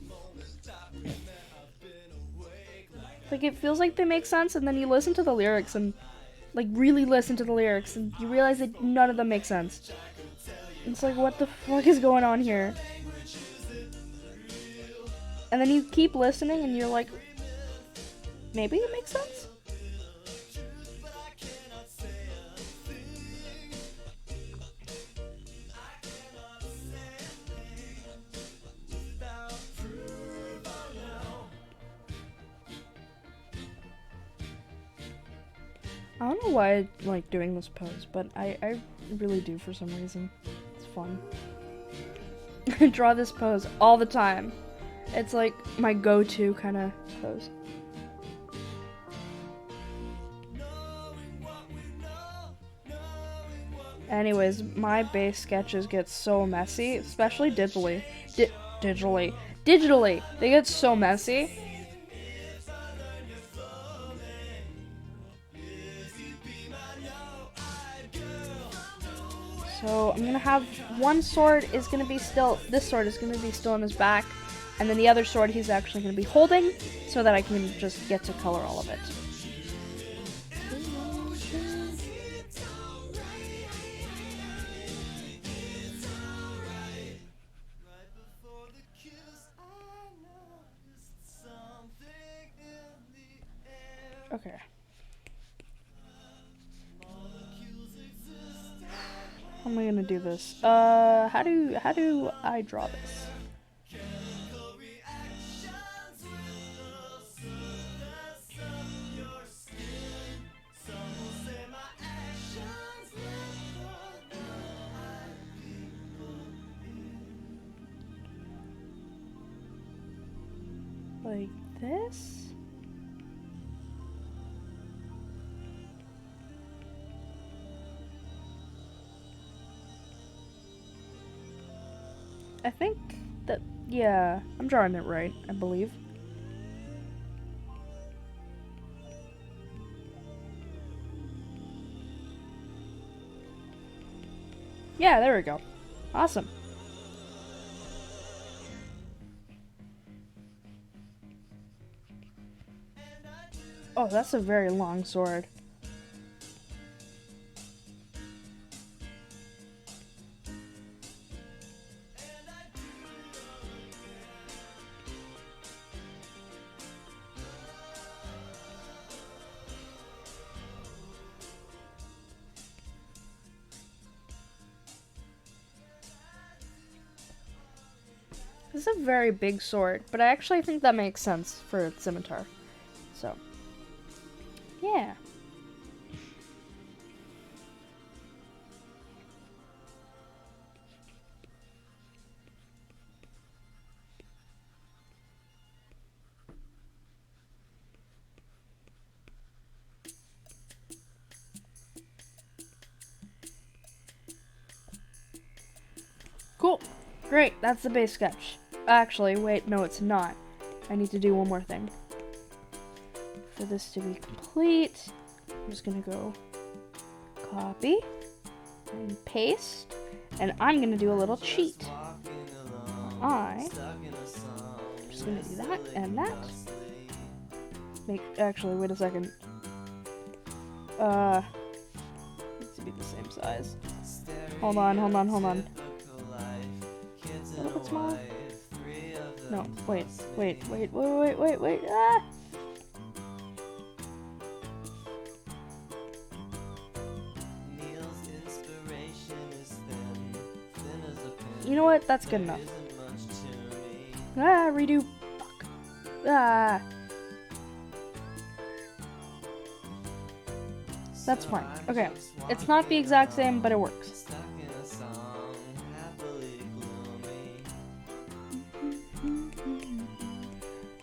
Like, it feels like they make sense, and then you listen to the lyrics and, like, really listen to the lyrics, and you realize that none of them make sense. It's like, what the fuck is going on here? And then you keep listening, and you're like, maybe it makes sense? I don't know why I like doing this pose, but I really do for some reason. It's fun. I draw this pose all the time. It's like my go-to kind of pose. Anyways, my base sketches get so messy, especially digitally. Digitally! They get so messy. So I'm gonna have one sword is gonna be still, this sword is gonna be still on his back, and then the other sword he's actually gonna be holding, so that I can just get to color all of it. Okay. How am I gonna do this? How do I draw this? Like this? I think that, yeah, I'm drawing it right, I believe. Yeah, there we go. Awesome. Oh, that's a very long sword. This is a very big sword, but I actually think that makes sense for a scimitar. So, yeah. Cool. Great, that's the base sketch. Actually, wait, no, it's not. I need to do one more thing. For this to be complete, I'm just gonna go copy and paste, and I'm gonna do a little cheat. I'm just gonna do that and that. Actually, wait a second. Needs to be the same size. Hold on. A little bit smaller. No, wait. Ah! You know what? That's good enough. Ah, redo. Fuck. Ah. That's fine. Okay. It's not the exact same, but it works.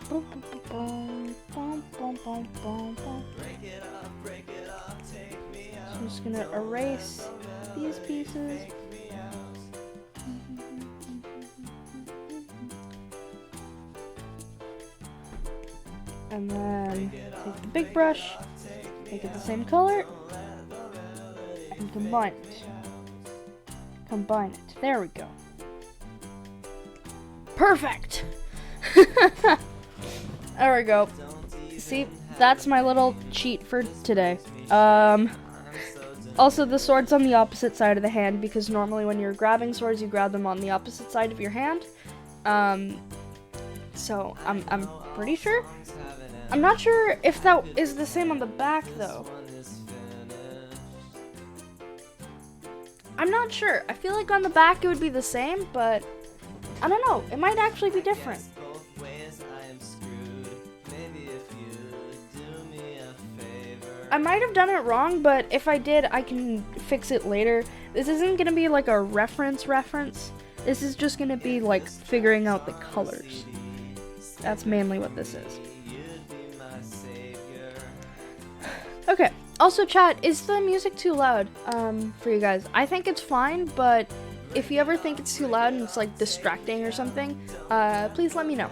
So I'm just gonna erase these pieces. And then take the big brush, make it the same color, and combine it. Combine it. There we go. Perfect! There we go. See, that's my little cheat for today. Also, the sword's on the opposite side of the hand because normally when you're grabbing swords, you grab them on the opposite side of your hand. So I'm pretty sure. I'm not sure if that is the same on the back though. I'm not sure. I feel like on the back it would be the same, but I don't know. It might actually be different. I might have done it wrong, but if I did, I can fix it later. This isn't gonna be like a reference. This is just gonna be like figuring out the colors. That's mainly what this is. Okay. Also, chat, is the music too loud for you guys? I think it's fine, but if you ever think it's too loud and it's like distracting or something, please let me know.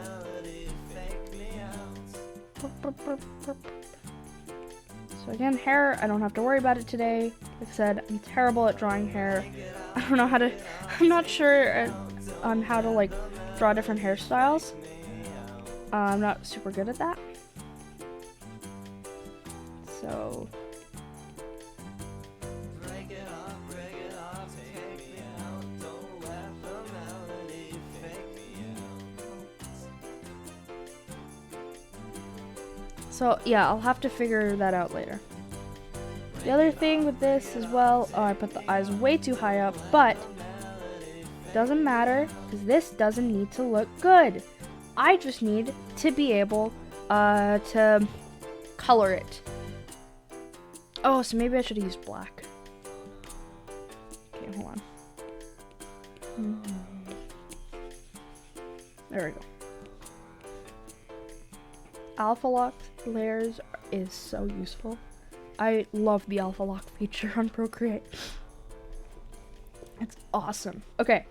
So again, hair, I don't have to worry about it today. Like I said, I'm terrible at drawing hair. I'm not sure on how to like draw different hairstyles. I'm not super good at that. So yeah, I'll have to figure that out later. The other thing with this as well, I put the eyes way too high up, but doesn't matter because this doesn't need to look good. I just need to be able to color it. Oh, so maybe I should have used black. Okay, hold on. There we go. Alpha lock layers is so useful. I love the alpha lock feature on Procreate. It's awesome. Okay,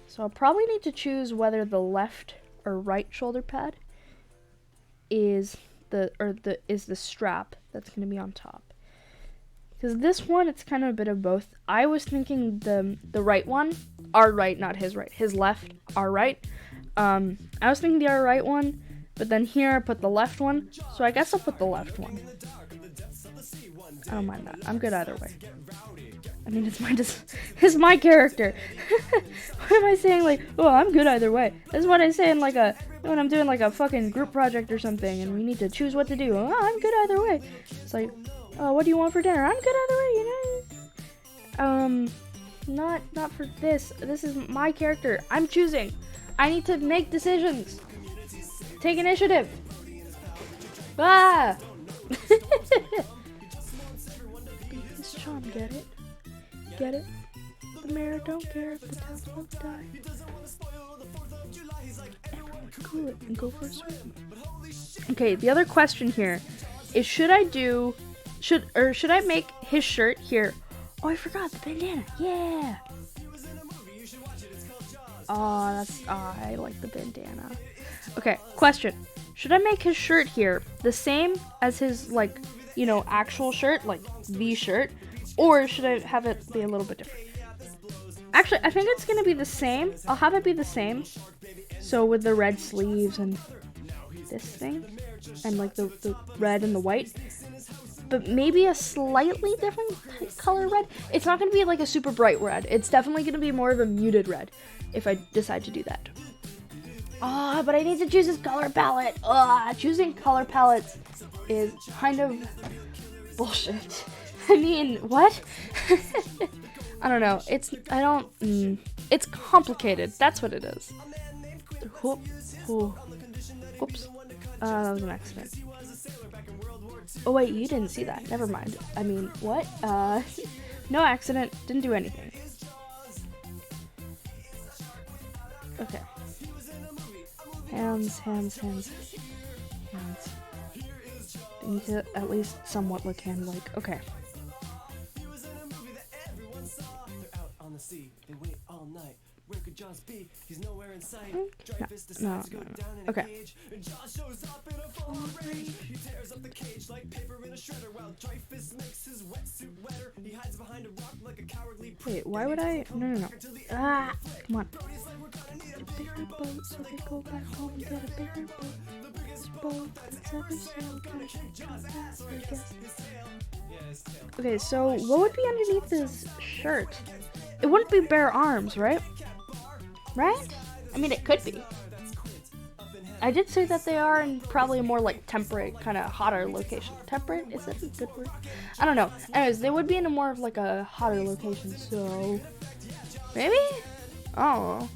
so I'll probably need to choose whether the left or right shoulder pad is the strap that's going to be on top. Because this one, it's kind of a bit of both. I was thinking the right one, our right, not his right, his left, our right. I was thinking the our right one. But then here I put the left one, so I guess I'll put the left one. I don't mind that. I'm good either way. I mean, it's my character. What am I saying? Like, oh, I'm good either way. This is what I say in like when I'm doing like a fucking group project or something, and we need to choose what to do. Oh, I'm good either way. It's like, oh, what do you want for dinner? I'm good either way, you know. Not for this. This is my character. I'm choosing. I need to make decisions. Take initiative. Ah! Beacons charm, get it? Get it? The mayor don't care if the townsfolk die. Everyone cool it and go for a swim. Okay, the other question here is should I make his shirt here? Oh, I forgot the bandana. Yeah. Oh, I like the bandana. Okay, question. Should I make his shirt here the same as his, like, you know, actual shirt, like the shirt, or should I have it be a little bit different? Actually, I think it's gonna be the same. I'll have it be the same. So with the red sleeves and this thing, and like the red and the white, but maybe a slightly different color red. It's not gonna be like a super bright red. It's definitely gonna be more of a muted red if I decide to do that. Ah, but I need to choose his color palette. Choosing color palettes is kind of bullshit. I mean, what? I don't know. It's It's complicated. That's what it is. Whoops. That was an accident. Oh wait, you didn't see that. Never mind. I mean, what? No accident. Didn't do anything. Okay. Hands. They need to at least somewhat look hand-like. Okay. No. Okay. Wait, why would I? No. Ah, come on. Get a bigger boat so they go back home and get a bigger boat. This boat that's ever sailed can come back, I guess. Okay, so what would be underneath his shirt? It wouldn't be bare arms, right? Right? I mean, it could be. I did say that they are in probably a more like temperate, kind of hotter location. Temperate? Is that a good word? I don't know. Anyways, they would be in a more of like a hotter location, so maybe? Oh.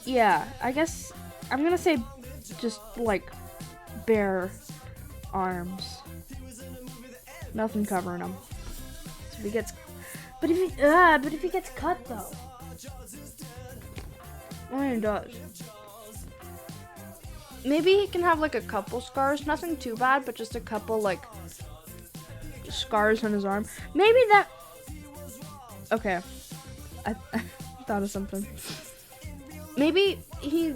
Yeah, I guess I'm gonna say just like bare arms. Nothing covering him. So if he gets, but if he gets cut though, I mean, he does. Maybe he can have like a couple scars, nothing too bad, but just a couple like scars on his arm. Maybe that. Okay, I thought of something. Maybe he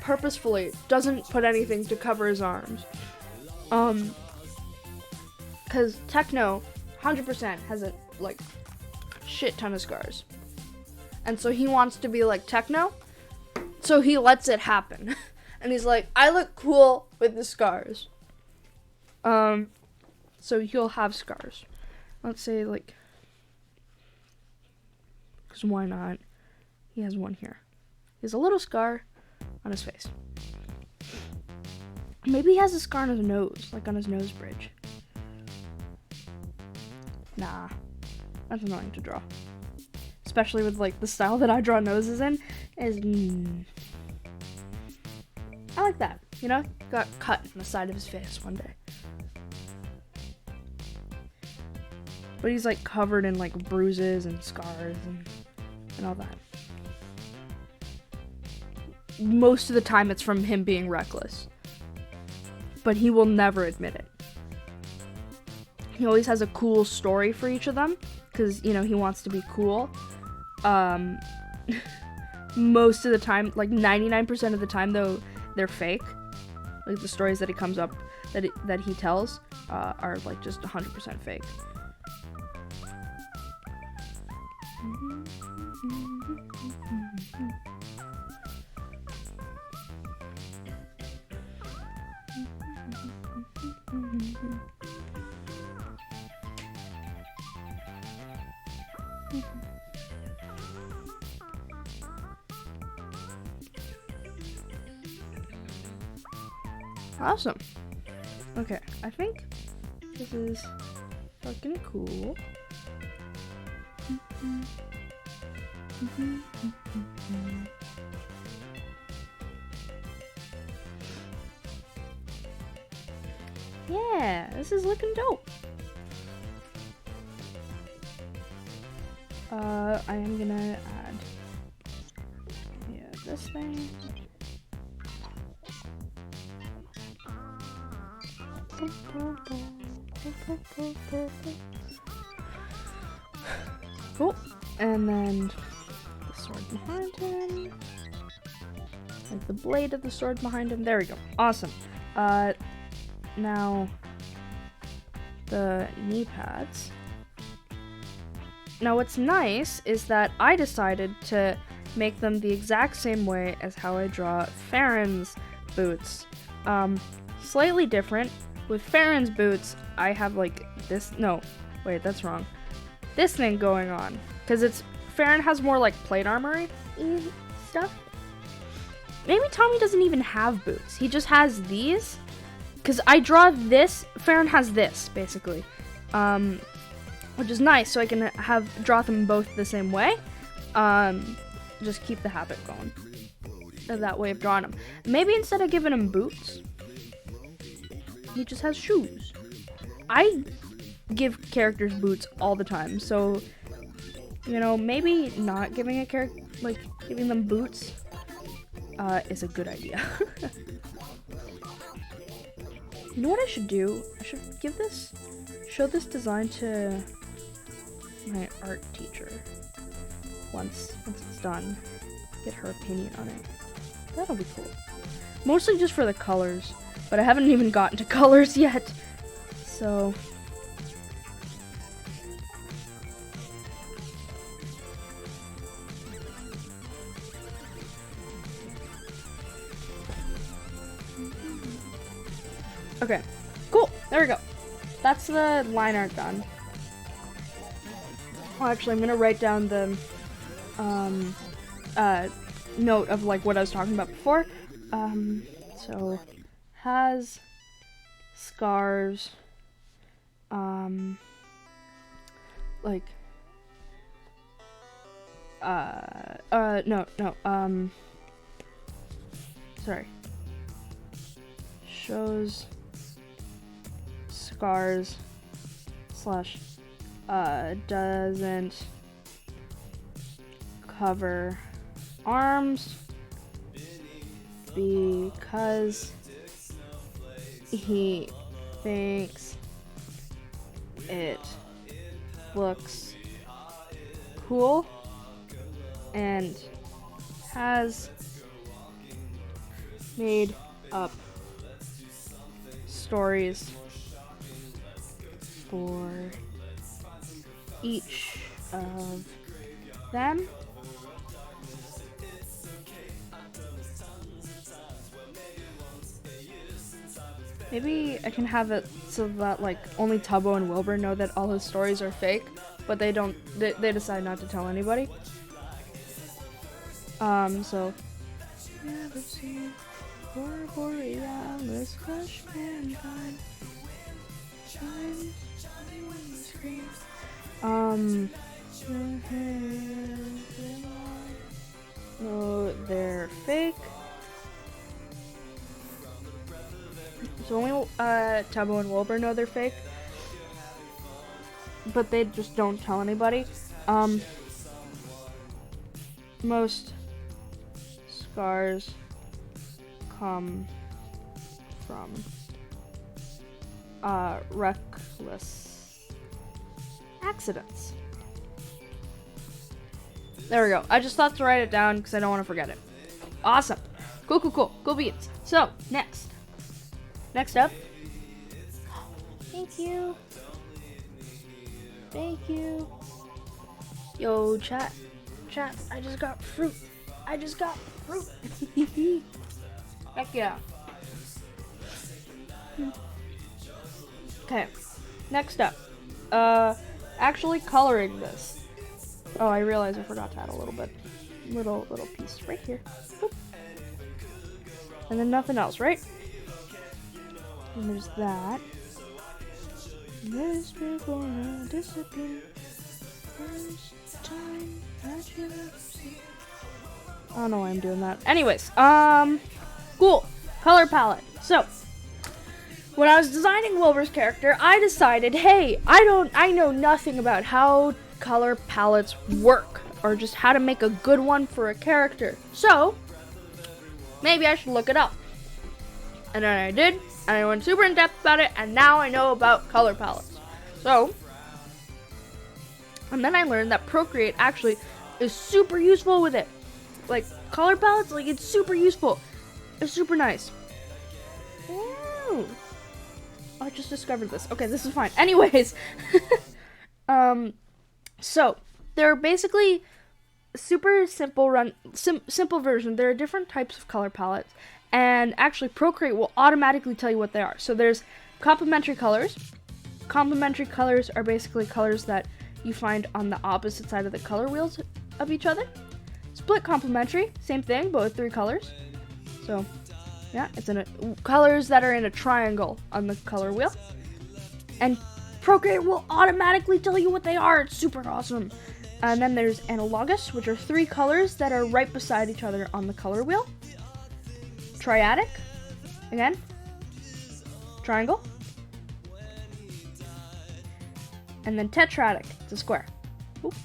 purposefully doesn't put anything to cover his arms. Cause Techno 100% has a like shit ton of scars. And so he wants to be like Techno. So he lets it happen. And he's like, I look cool with the scars. So he'll have scars. Let's say like, cause why not? He has one here. He has a little scar on his face. Maybe he has a scar on his nose, like on his nose bridge. Nah, that's annoying to draw. Especially with like the style that I draw noses in. I like that, you know? Got cut on the side of his face one day. But he's like covered in like bruises and scars and all that. Most of the time it's from him being reckless. But he will never admit it. He always has a cool story for each of them. Because, you know, he wants to be cool. Most of the time, like 99% of the time though, they're fake. Like the stories that he comes up, that he tells, are like just 100% fake. Awesome. Okay, I think this is fucking cool. Yeah, this is looking dope. I am gonna add this thing. Cool. And then the sword behind him. Like the blade of the sword behind him. There we go. Awesome. Now the knee pads. Now what's nice is that I decided to make them the exact same way as how I draw Farron's boots. Slightly different. With Farron's boots, I have like this. No, wait, that's wrong. This thing going on, because Farron has more like plate armory stuff. Maybe Tommy doesn't even have boots. He just has these, because I draw this, Farron has this, basically. Which is nice, so I can draw them both the same way. Just keep the habit going. That way of drawing him. Maybe instead of giving him boots, he just has shoes. I give characters boots all the time, so you know, maybe not giving a character, like giving them boots, is a good idea. You know what I should do? I should show this design to my art teacher once it's done. Get her opinion on it. That'll be cool. Mostly just for the colors, but I haven't even gotten to colors yet. So okay, cool. There we go. That's the line art done. Well, actually, I'm gonna write down the note of like what I was talking about before. So has scars, like sorry. Shows scars / doesn't cover arms because he thinks it looks cool and has made up stories for each of them. Maybe I can have it so that like only Tubbo and Wilbur know that all his stories are fake, but they decide not to tell anybody. So never seen Aurora Borealis crush mankind. Shine on the screen. No, they're fake. So only Tubbo and Wilbur know they're fake, but they just don't tell anybody. Most scars come from reckless accidents. There we go. I just thought to write it down because I don't want to forget it. Awesome. Cool beats. So, next up. Thank you. Yo, chat, I just got fruit. Heck yeah. Okay, next up. Actually coloring this. Oh, I realized I forgot to add a little piece right here. Boop. And then nothing else, right? And there's that. This gonna disappear. First time that you ever see. I don't know why I'm doing that. Anyways, cool. Color palette. So, when I was designing Wilbur's character, I decided, hey, I know nothing about how color palettes work, or just how to make a good one for a character. So, maybe I should look it up. And then I did, and I went super in depth about it, and now I know about color palettes. So, and then I learned that Procreate actually is super useful with it. Like, color palettes, like, it's super useful. It's super nice. Ooh. I just discovered this. Okay, this is fine. Anyways, so they're basically super simple version. There are different types of color palettes, and actually Procreate will automatically tell you what they are. So there's complementary colors. Complementary colors are basically colors that you find on the opposite side of the color wheels of each other. Split complementary, same thing, but with 3 colors. So Yeah, it's in a colors that are in a triangle on the color wheel. And Procreate will automatically tell you what they are. It's super awesome. And then there's Analogous, which are 3 colors that are right beside each other on the color wheel. Triadic, again, triangle. And then Tetradic, it's a square. Oop.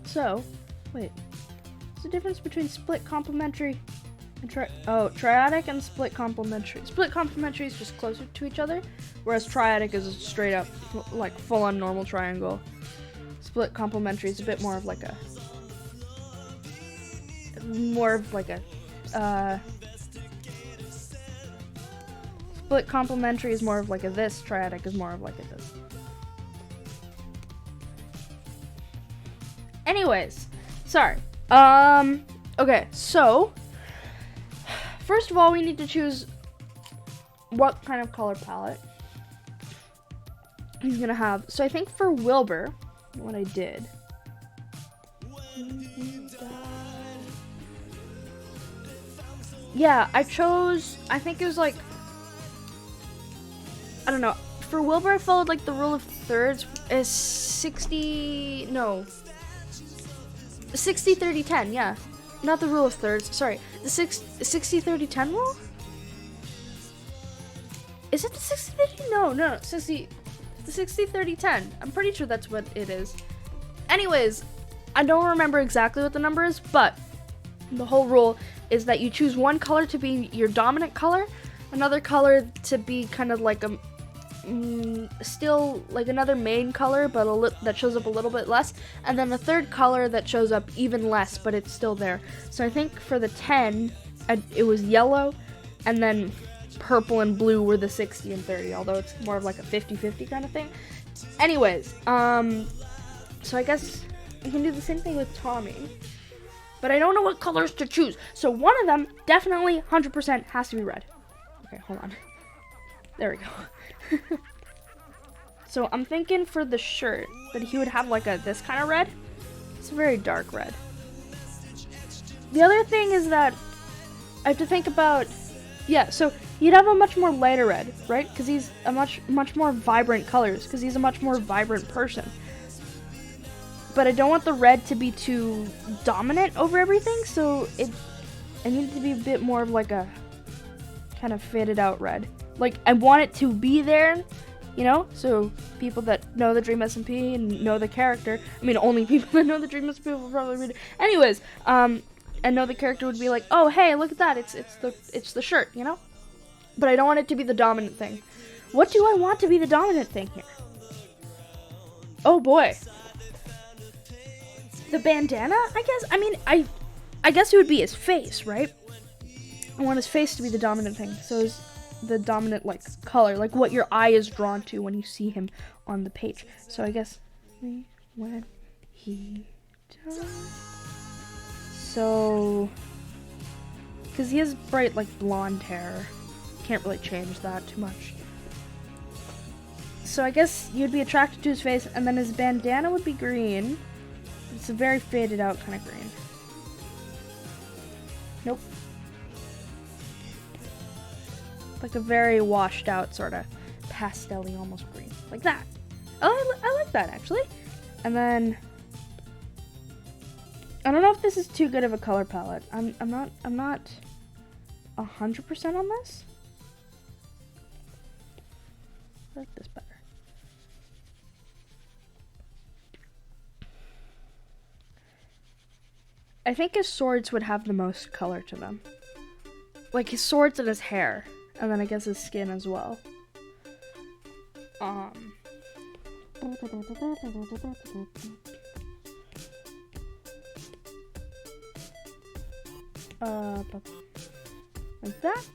So, wait, what's the difference between split complementary and triadic and split complementary? Split complementary is just closer to each other, whereas triadic is a straight up, like, full-on normal triangle. Split complementary is a bit more of like a, split complementary is more of like a this, triadic is more of like a this. Anyways, sorry. Okay, so first of all, we need to choose what kind of color palette he's gonna have. So I think for Wilbur, what I did. Yeah, I chose, I think it was like, I don't know. For Wilbur, I followed like the rule of thirds is 60-30-10, yeah. Not the rule of thirds, sorry. The 60-30-10 rule? Is it the 60-30? No, the 60-30-10. I'm pretty sure that's what it is. Anyways, I don't remember exactly what the number is, but the whole rule is that you choose one color to be your dominant color, another color to be kind of like a still like another main color, but that shows up a little bit less, and then the third color that shows up even less, but it's still there. So I think for the 10, it was yellow, and then purple and blue were the 60 and 30, although it's more of like a 50-50 kind of thing. Anyways, so I guess we can do the same thing with Tommy, but I don't know what colors to choose. So one of them definitely 100% has to be red. Okay, hold on. There we go. So I'm thinking for the shirt that he would have like this kind of red. It's a very dark red. The other thing is that I have to think about, yeah, so he'd have a much more lighter red, right? Because he's a much more vibrant colors, because he's a much more vibrant person. But I don't want the red to be too dominant over everything, so it needs to be a bit more of like a kind of faded out red. Like, I want it to be there, you know, so people that know the Dream SMP and know the character, I mean, only people that know the Dream SMP will probably read it. Anyways, and know the character would be like, oh, hey, look at that, it's the shirt, you know? But I don't want it to be the dominant thing. What do I want to be the dominant thing here? Oh, boy. The bandana, I guess? I mean, I guess it would be his face, right? I want his face to be the dominant thing, so is the dominant, like, color, like what your eye is drawn to when you see him on the page. So I guess when he does. So, because he has bright, like, blonde hair, can't really change that too much. So I guess you'd be attracted to his face, and then his bandana would be green. It's a very faded out kind of green. Nope. Like a very washed out sort of pastel-y almost green. Like that. Oh, I like that actually. And then I don't know if this is too good of a color palette. I'm not 100% on this. I like this better. I think his swords would have the most color to them. Like his swords and his hair. And then I guess his skin as well. Like that.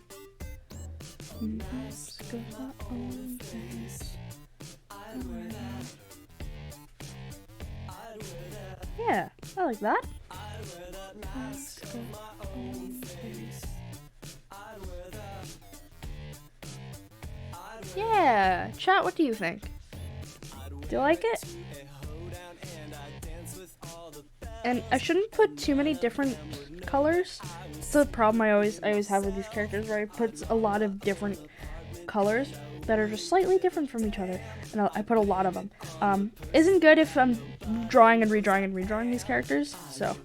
Yeah, I like that. Yeah, chat, what do you think? Do you like it? And I shouldn't put too many different colors That's the problem I always have with these characters, where I put a lot of different colors that are just slightly different from each other, and I put a lot of them. Isn't good if I'm drawing and redrawing these characters, so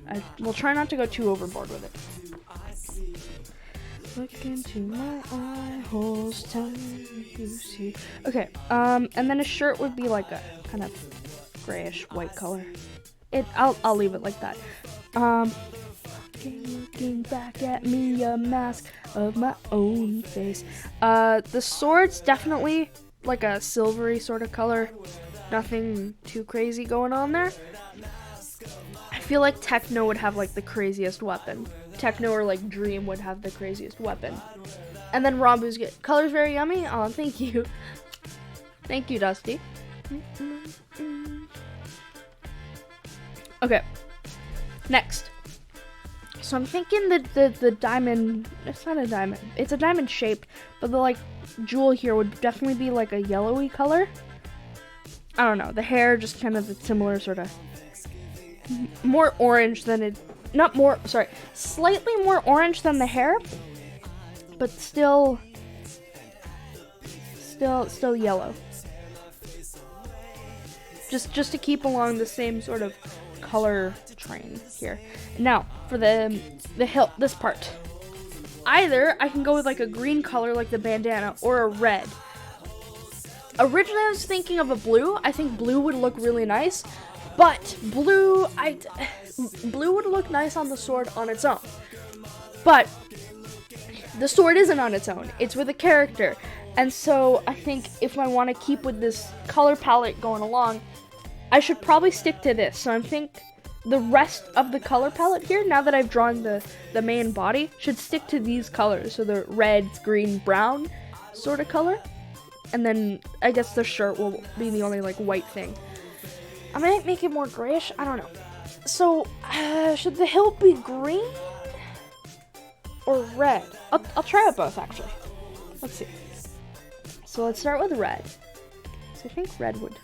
I will try not to go too overboard with it. Look into my eye holes, tell me you see. Okay, and then a shirt would be like a kind of grayish white color. I'll leave it like that. Looking back at me, a mask of my own face. The sword's definitely like a silvery sort of color. Nothing too crazy going on there. I feel like Techno would have like the craziest weapon. Techno or like Dream would have the craziest weapon. And then Rambu's get colors very yummy. Oh, thank you. Thank you, Dusty. Okay. Next. So I'm thinking that the diamond, it's not a diamond, it's a diamond shaped, but the like jewel here would definitely be like a yellowy color. I don't know, the hair just kind of a similar sort of, more orange than it, not more, sorry, slightly more orange than the hair, but still yellow. Just to keep along the same sort of color train here. Now, for the hilt, this part. Either I can go with like a green color like the bandana or a red. Originally I was thinking of a blue. I think blue would look really nice, but blue would look nice on the sword on its own. But the sword isn't on its own. It's with a character. And so I think if I want to keep with this color palette going along, I should probably stick to this. So I think the rest of the color palette here, now that I've drawn the main body, should stick to these colors. So the red, green, brown sort of color. And then I guess the shirt will be the only like white thing. I might make it more grayish. I don't know. So should the hilt be green or red? I'll try it both actually. Let's see. So let's start with red. So I think red would.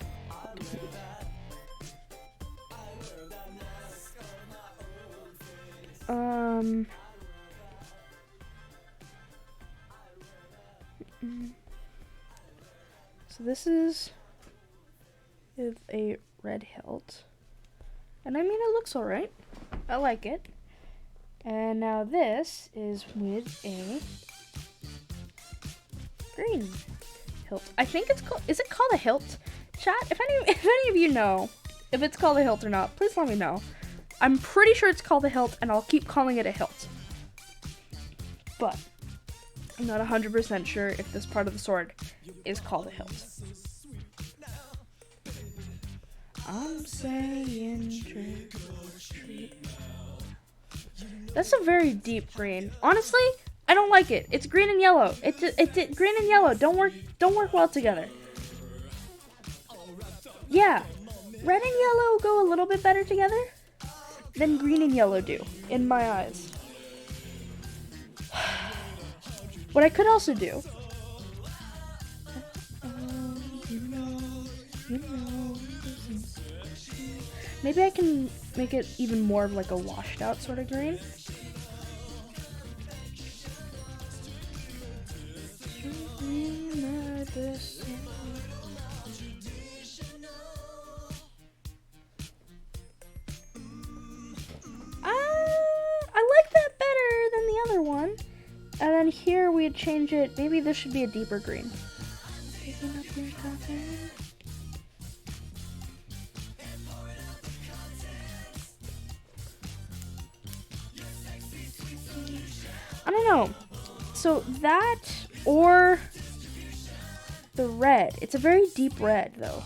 So this is with a red hilt. And I mean, it looks alright. I like it. And now this is with a green hilt. I think it's called, is it called a hilt? Chat, if any of you know if it's called a hilt or not, please let me know. I'm pretty sure it's called a hilt, and I'll keep calling it a hilt. But I'm not 100% sure if this part of the sword is called a hilt. I'm saying trick or treat. That's a very deep green. Honestly, I don't like it. It's green and yellow. It green and yellow don't work well together. Yeah, red and yellow go a little bit better together than green and yellow do, in my eyes. What I could also do, maybe I can make it even more of like a washed out sort of green. I like that better than the other one. And then here we'd change it. Maybe this should be a deeper green. I don't know. So that or the red. It's a very deep red though.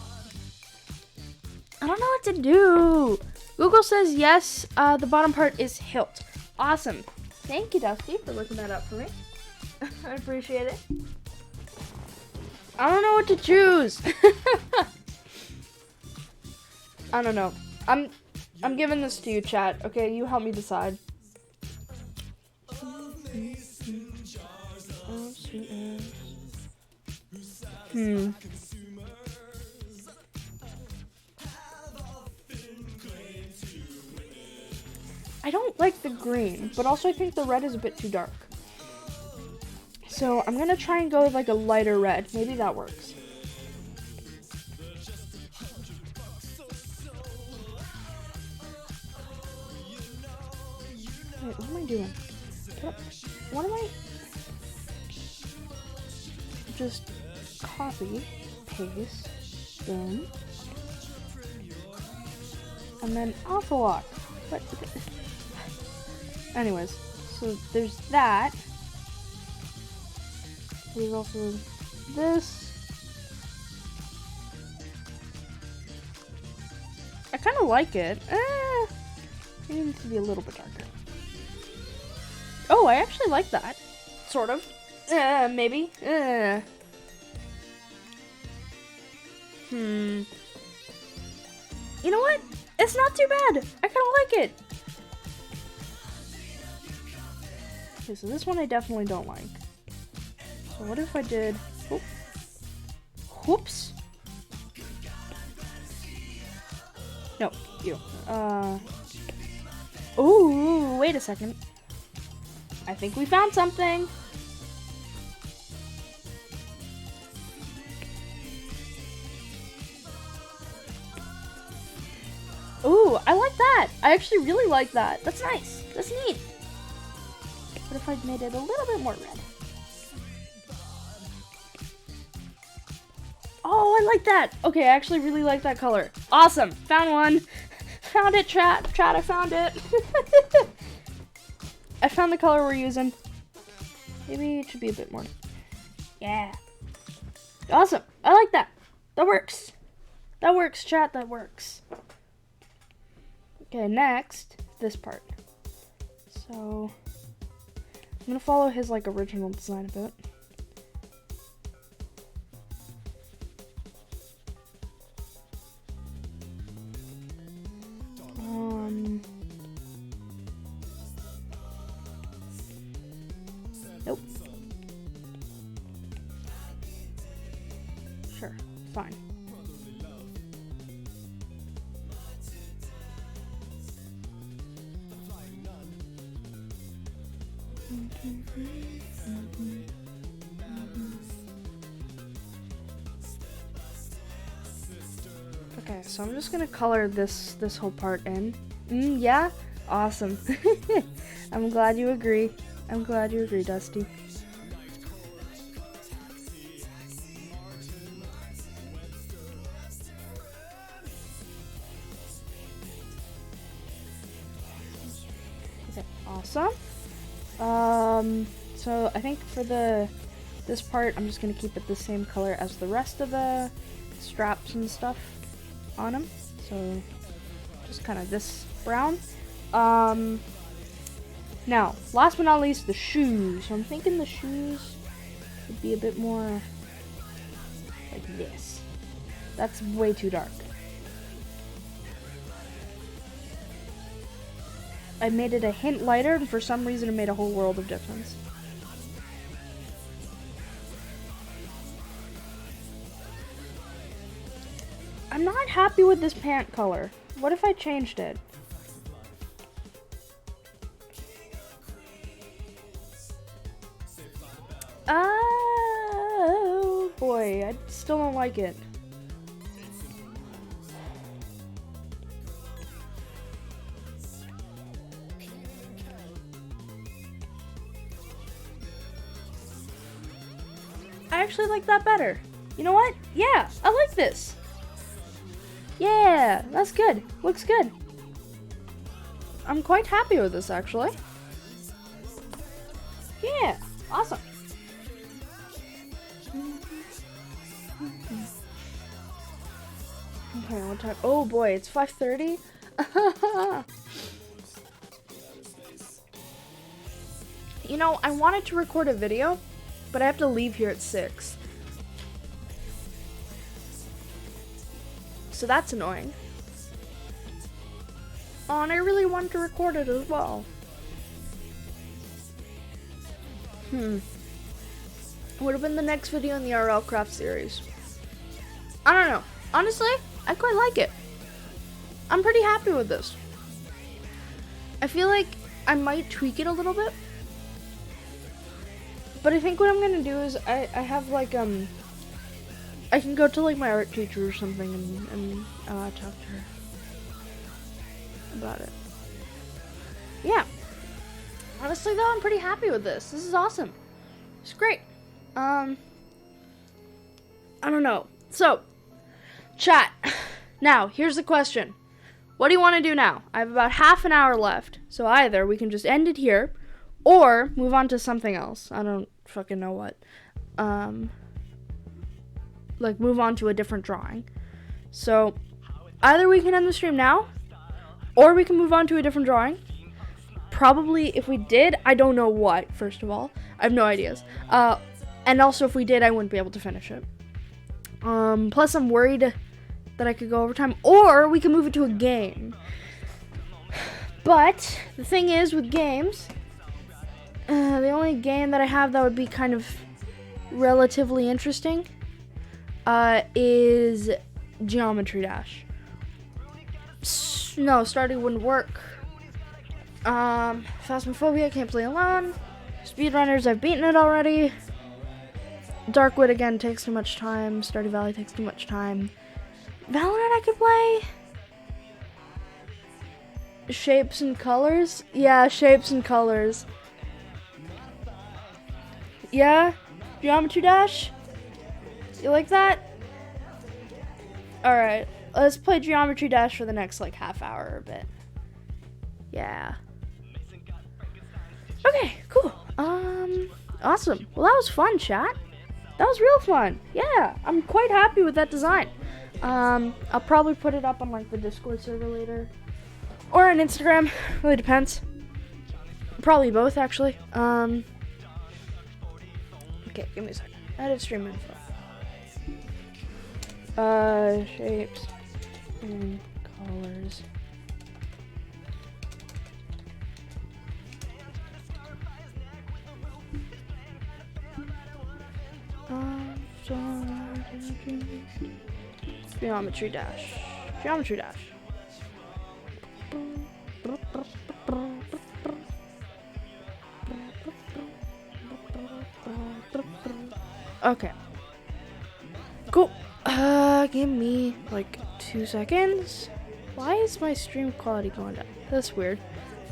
I don't know what to do. Google says yes, the bottom part is hilt. Awesome. Thank you, Dusty, for looking that up for me. I appreciate it. I don't know what to choose. I don't know. I'm giving this to you, chat. Okay, you help me decide. I don't like the green, but also I think the red is a bit too dark. So I'm gonna try and go with like a lighter red. Maybe that works. Wait, what am I doing? What am I? Just copy, paste, boom, and then alpha lock. But anyways, so there's that. There's also this. I kind of like it. It needs to be a little bit darker. Oh, I actually like that. Sort of. Maybe. You know what? It's not too bad. I kind of like it. Okay, so this one I definitely don't like. So what if I did... Whoops. No, you. Ooh, wait a second. I think we found something. Ooh, I like that. I actually really like that. That's nice. That's neat. What if I made it a little bit more red? Oh, I like that. Okay, I actually really like that color. Awesome. Found one. Found it, chat. Chat, I found it. I found the color we're using. Maybe it should be a bit more. Yeah. Awesome. I like that. That works. That works, chat. That works. Okay, next, this part. So, I'm gonna follow his like original design a bit. Nope. Sure, fine. Okay, so I'm just gonna color this whole part in. Yeah? Awesome. I'm glad you agree. I'm glad you agree, Dusty. Okay, awesome. So I think for this part, I'm just gonna keep it the same color as the rest of the straps and stuff on them. So just kind of this brown. Now, last but not least, the shoes. So I'm thinking the shoes would be a bit more like this. That's way too dark. I made it a hint lighter, and for some reason it made a whole world of difference. I'm not happy with this pant color. What if I changed it? Oh boy, I still don't like it. I actually like that better. You know what? Yeah, I like this. Yeah, that's good. Looks good. I'm quite happy with this, actually. Yeah, awesome. Okay, what time? Oh boy, it's 5:30. You know, I wanted to record a video, but I have to leave here at 6. So that's annoying. Oh, and I really wanted to record it as well. Would have been the next video in the RL Craft series. I don't know. Honestly, I quite like it. I'm pretty happy with this. I feel like I might tweak it a little bit. But I think what I'm gonna do is I have like I can go to like my art teacher or something and talk to her about it. Yeah. Honestly though, I'm pretty happy with this. This is awesome. It's great. I don't know. So, chat. Now, here's the question. What do you want to do now? I have about half an hour left. So either we can just end it here or move on to something else. I don't fucking know what. Like move on to a different drawing. So either we can end the stream now or we can move on to a different drawing. Probably if we did, I don't know what, first of all. I have no ideas. And also if we did, I wouldn't be able to finish it. Plus I'm worried that I could go overtime, or we can move it to a game. But the thing is with games, the only game that I have that would be kind of relatively interesting is Geometry Dash. No, Stardew wouldn't work. Phasmophobia, I can't play alone. Speedrunners, I've beaten it already. Darkwood again takes too much time. Stardew Valley takes too much time. Valorant I could play. Shapes and Colors? Yeah, Shapes and Colors. Yeah? Geometry Dash? You like that? Alright, let's play Geometry Dash for the next like half hour or a bit. Yeah. Okay, cool. Awesome. Well, that was fun, chat. That was real fun. Yeah, I'm quite happy with that design. I'll probably put it up on like the Discord server later. Or on Instagram. Really depends. Probably both, actually. Okay, give me a second. Edit stream info. Shapes and colors. Geometry Dash. Geometry Dash. Okay. Cool. Give me like 2 seconds. Why is my stream quality going down? That's weird.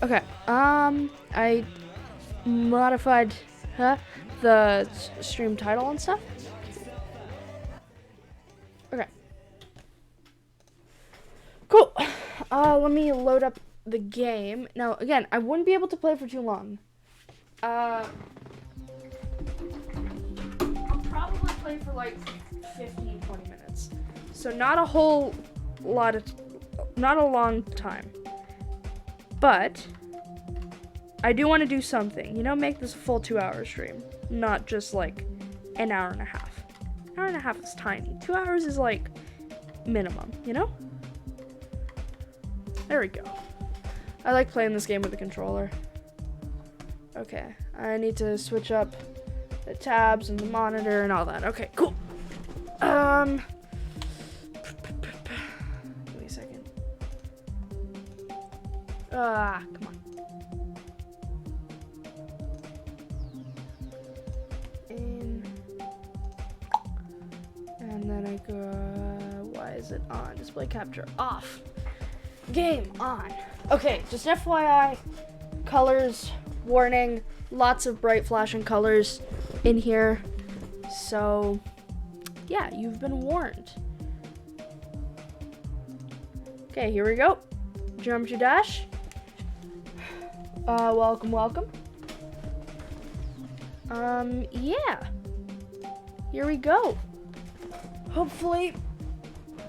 Okay. I modified the stream title and stuff. Okay. Cool. Let me load up the game. Now, again, I wouldn't be able to play for too long. I'll probably play for like 15, 20 minutes. So not a whole lot of, not a long time. But I do want to do something. You know, make this a full 2-hour stream. Not just like an hour and a half. An hour and a half is tiny. 2 hours is like minimum, you know? There we go. I like playing this game with a controller. Okay, I need to switch up the tabs and the monitor and all that. Okay, cool. Give me a second. Come on. And then I go, why is it on? Display capture off. Game on. Okay, just FYI, colors, warning, lots of bright flashing colors in here. So, yeah, you've been warned. Okay, here we go. Geometry Dash. Welcome, welcome. Yeah. Here we go. Hopefully,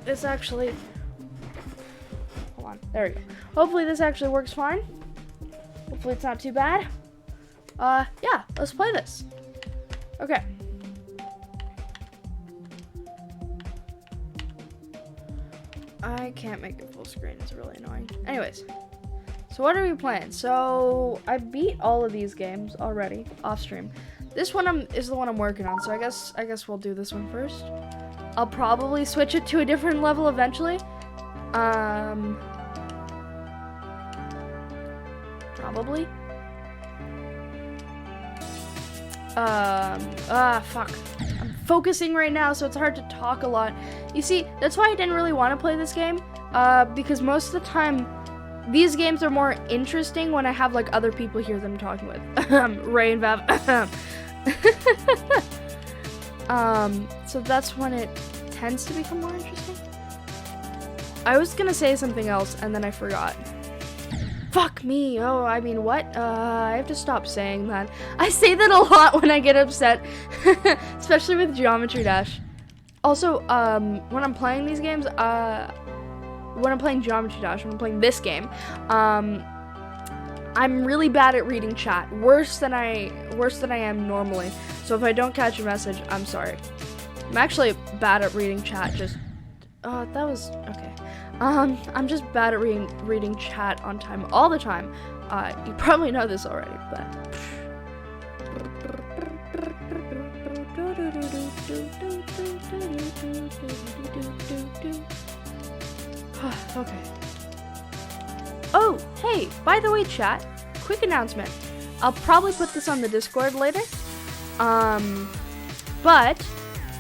this actually... Hold on, there we go. Hopefully this actually works fine. Hopefully it's not too bad. Yeah, let's play this. Okay. I can't make it full screen, it's really annoying. Anyways, so what are we playing? So, I beat all of these games already, off stream. This one is the one I'm working on, so I guess we'll do this one first. I'll probably switch it to a different level eventually. probably. Fuck. I'm focusing right now, so it's hard to talk a lot. You see, that's why I didn't really want to play this game, because most of the time, these games are more interesting when I have, like, other people here that I'm talking with. Ray and Vav. So that's when it tends to become more interesting. I was gonna say something else, and then I forgot. Fuck me. Oh, I mean, what? I have to stop saying that. I say that a lot when I get upset, especially with Geometry Dash. Also, when I'm playing these games, when I'm playing Geometry Dash, when I'm playing this game, I'm really bad at reading chat. Worse than I am normally. So if I don't catch a message, I'm sorry. I'm actually bad at reading chat. That was okay. I'm just bad at reading chat on time all the time. You probably know this already, but. Okay. Oh, hey, by the way, chat, quick announcement. I'll probably put this on the Discord later. But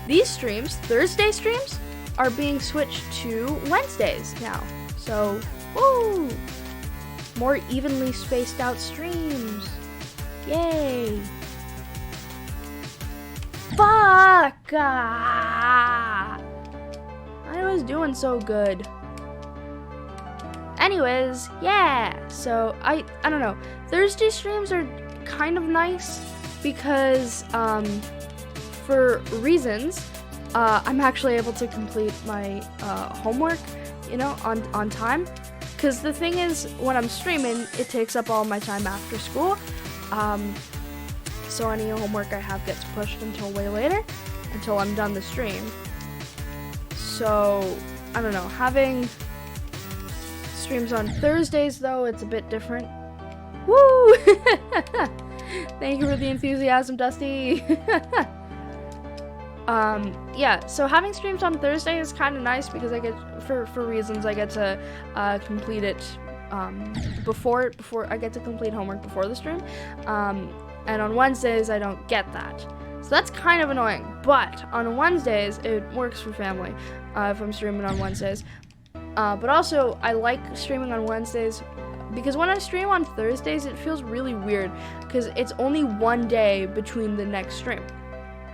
these streams, Thursday streams, are being switched to Wednesdays now. So, woo! More evenly spaced out streams. Yay! Fuck! I was doing so good. Anyways, yeah. So I don't know. Thursday streams are kind of nice because for reasons I'm actually able to complete my homework, on time. Because the thing is, when I'm streaming, it takes up all my time after school. So any homework I have gets pushed until way later, until I'm done the stream. So, I don't know. Having streams on Thursdays, though, it's a bit different. Woo! Thank you for the enthusiasm, Dusty. Yeah, so having streams on Thursday is kind of nice because I get, for reasons, I get to complete it before I get to complete homework before the stream. And on Wednesdays, I don't get that. So that's kind of annoying. But on Wednesdays, it works for family if I'm streaming on Wednesdays. But also, I like streaming on Wednesdays because when I stream on Thursdays, it feels really weird because it's only one day between the next stream.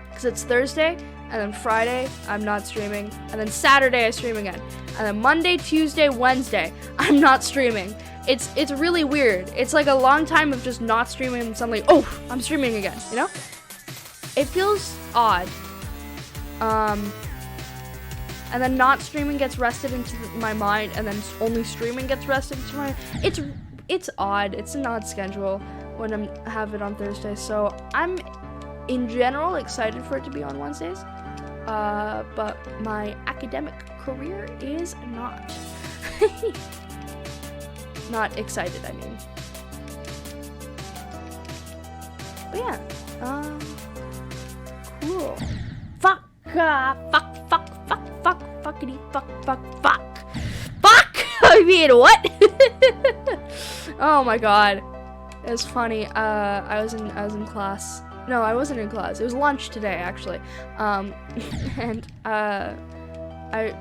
Because it's Thursday, and then Friday, I'm not streaming, and then Saturday, I stream again. And then Monday, Tuesday, Wednesday, I'm not streaming. It's really weird. It's like a long time of just not streaming and suddenly, oh, I'm streaming again, you know? It feels odd. And then not streaming gets rested into my mind, and then only streaming gets rested into my mind. It's odd. It's an odd schedule when I have it on Thursdays. So I'm, in general, excited for it to be on Wednesdays. But my academic career is not. Not excited, I mean. But yeah, cool. Fuckity, fuck. I mean, what? Oh my god. It was funny. I was in class. No, I wasn't in class. It was lunch today, actually. And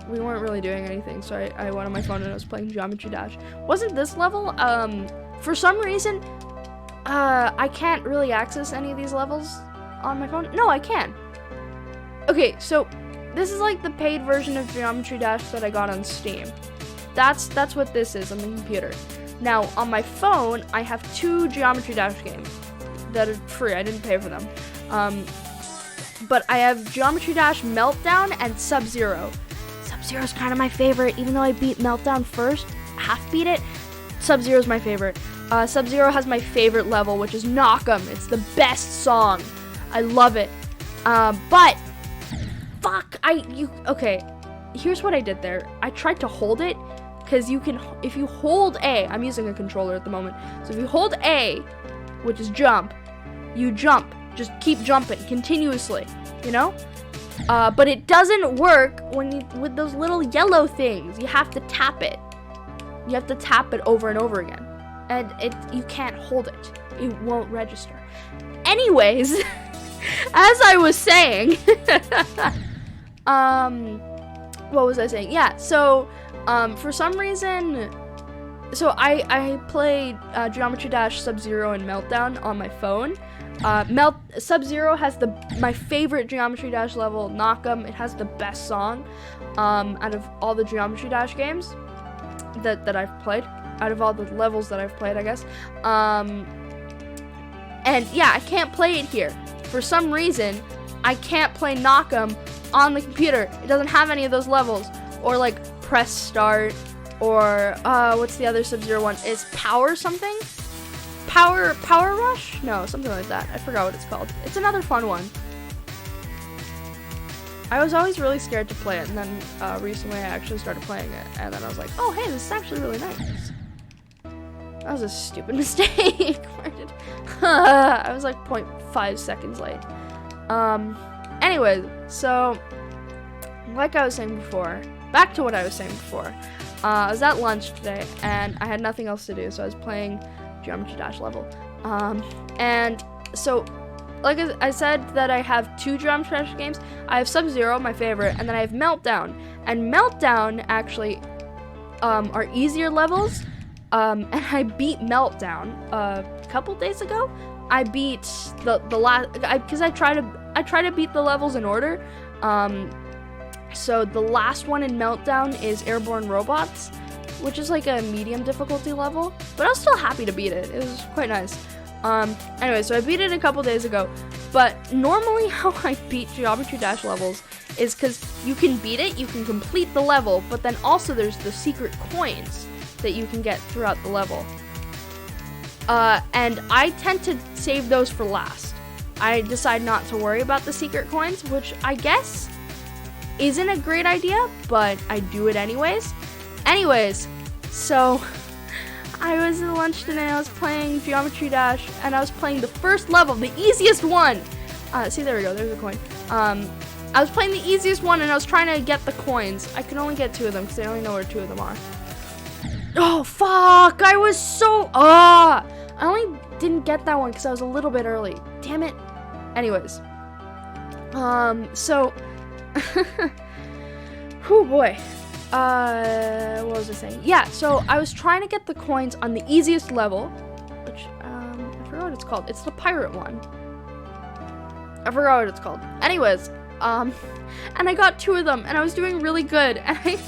we weren't really doing anything, so I went on my phone and I was playing Geometry Dash. Wasn't this level? For some reason, I can't really access any of these levels on my phone. No, I can. Okay, so this is like the paid version of Geometry Dash that I got on Steam. That's what this is on the computer. Now, on my phone, I have 2 Geometry Dash games that are free. I didn't pay for them. But I have Geometry Dash Meltdown and Sub-Zero. Sub-Zero is kind of my favorite, even though I beat Meltdown first, half beat it. Sub-Zero is my favorite. Sub-Zero has my favorite level, which is Knock 'em. It's the best song. I love it. But fuck, okay. Here's what I did there. I tried to hold it, because you can, if you hold A, I'm using a controller at the moment. So if you hold A, which is jump, you jump. Just keep jumping continuously, you know? But it doesn't work with those little yellow things. You have to tap it. You have to tap it over and over again. and you can't hold it. It won't register. Anyways, as I was saying, what was I saying? Yeah, so for some reason, so I played Geometry Dash, Sub-Zero, and Meltdown on my phone. Sub-Zero has my favorite Geometry Dash level, Knock 'Em. It has the best song out of all the Geometry Dash games that I've played, out of all the levels that I've played, I guess. And yeah, I can't play it here. For some reason, I can't play Knock 'Em on the computer. It doesn't have any of those levels. Or like Press Start, or what's the other Sub-Zero one? Is Power something? Power Rush? No, something like that. I forgot what it's called. It's another fun one. I was always really scared to play it, and then recently I actually started playing it, and then I was like, oh hey, this is actually really nice. That was a stupid mistake. I was like 0.5 seconds late. Anyways, so like I was saying before, back to what I was saying before. I was at lunch today, and I had nothing else to do, so I was playing Geometry Dash level. And so, like I said that I have 2 Geometry Dash games. I have Sub-Zero, my favorite, and then I have Meltdown. And Meltdown actually are easier levels. And I beat Meltdown a couple days ago. I beat the last because I try to beat the levels in order. So the last one in Meltdown is Airborne Robots, which is like a medium difficulty level, but I was still happy to beat it. It was quite nice. Anyway, so I beat it a couple days ago, but normally how I beat Geometry Dash levels is because you can beat it, you can complete the level, but then also there's the secret coins that you can get throughout the level. And I tend to save those for last. I decide not to worry about the secret coins, which I guess isn't a great idea, but I do it anyways. Anyways, so I was at lunch today, I was playing Geometry Dash, and I was playing the first level, the easiest one. See, there we go, there's a coin. I was playing the easiest one, and I was trying to get the coins. I can only get 2 of them, because I only know where 2 of them are. Oh, fuck, I was so, I only didn't get that one, because I was a little bit early. Damn it. Anyways. So, whew, boy. What was I saying? Yeah, so I was trying to get the coins on the easiest level, which, I forgot what it's called. It's the pirate one. I forgot what it's called. Anyways, and I got 2 of them, and I was doing really good, and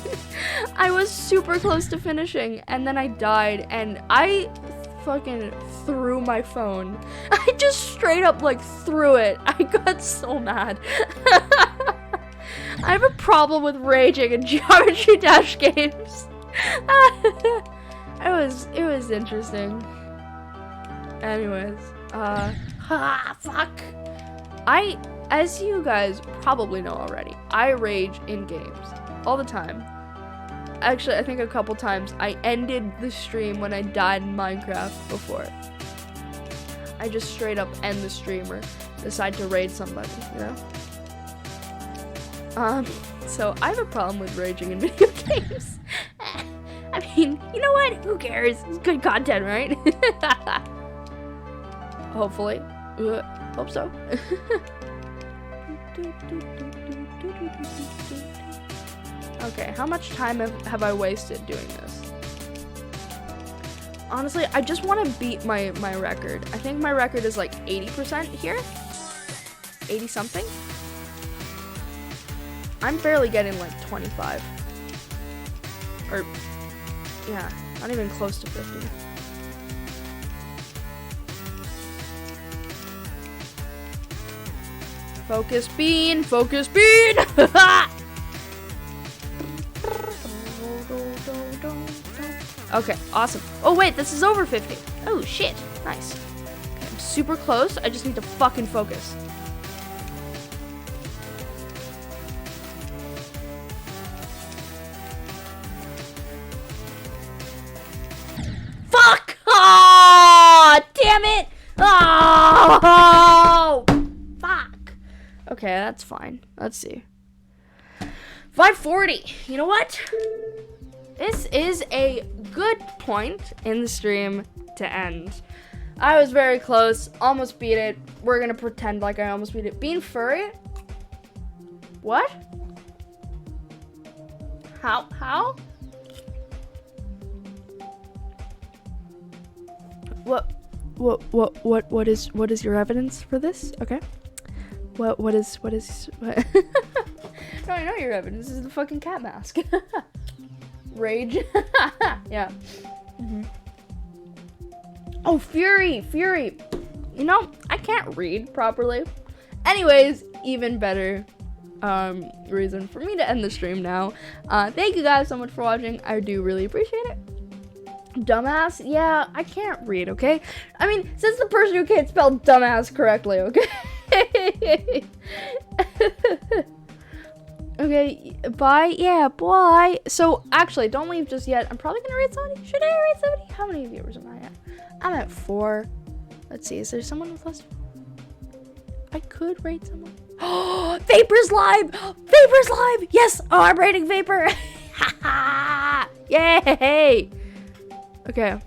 I was super close to finishing, and then I died, and I fucking threw my phone. I just straight up, like, threw it. I got so mad. I have a problem with raging in Geometry Dash games. It was interesting. Anyways, fuck. As you guys probably know already, I rage in games all the time. Actually, I think a couple times I ended the stream when I died in Minecraft before. I just straight up end the stream or decide to raid somebody, you know? So I have a problem with raging in video games. I mean, you know what? Who cares? It's good content, right? Hopefully. Hope so. Okay, how much time have I wasted doing this? Honestly, I just want to beat my record. I think my record is like 80% here. 80 something. I'm barely getting like 25. Or, yeah, not even close to 50. Focus bean, focus bean! Okay, awesome. Oh wait, this is over 50. Oh shit, nice. Okay, I'm super close, I just need to fucking focus. Fuck! Oh, damn it! Oh! Fuck. Okay, that's fine. Let's see. 540. You know what? This is a good point in the stream to end. I was very close, almost beat it. We're gonna pretend like I almost beat it. Being furry? What? How? What is your evidence for this? Okay. What is what? No, I know your evidence. This is the fucking cat mask. Rage. Yeah. Oh, Fury. You know, I can't read properly. Anyways, even better reason for me to end the stream now. Thank you guys so much for watching. I do really appreciate it. Dumbass? Yeah, I can't read, okay? I mean, since the person who can't spell dumbass correctly, okay? Okay, bye. Yeah, bye. So, actually, don't leave just yet. I'm probably gonna rate somebody. Should I rate somebody? How many viewers am I at? I'm at 4. Let's see, is there someone with us? I could rate someone. Oh, Vapor's live! Vapor's live! Yes! Oh, I'm rating Vapor! Yay! Okay.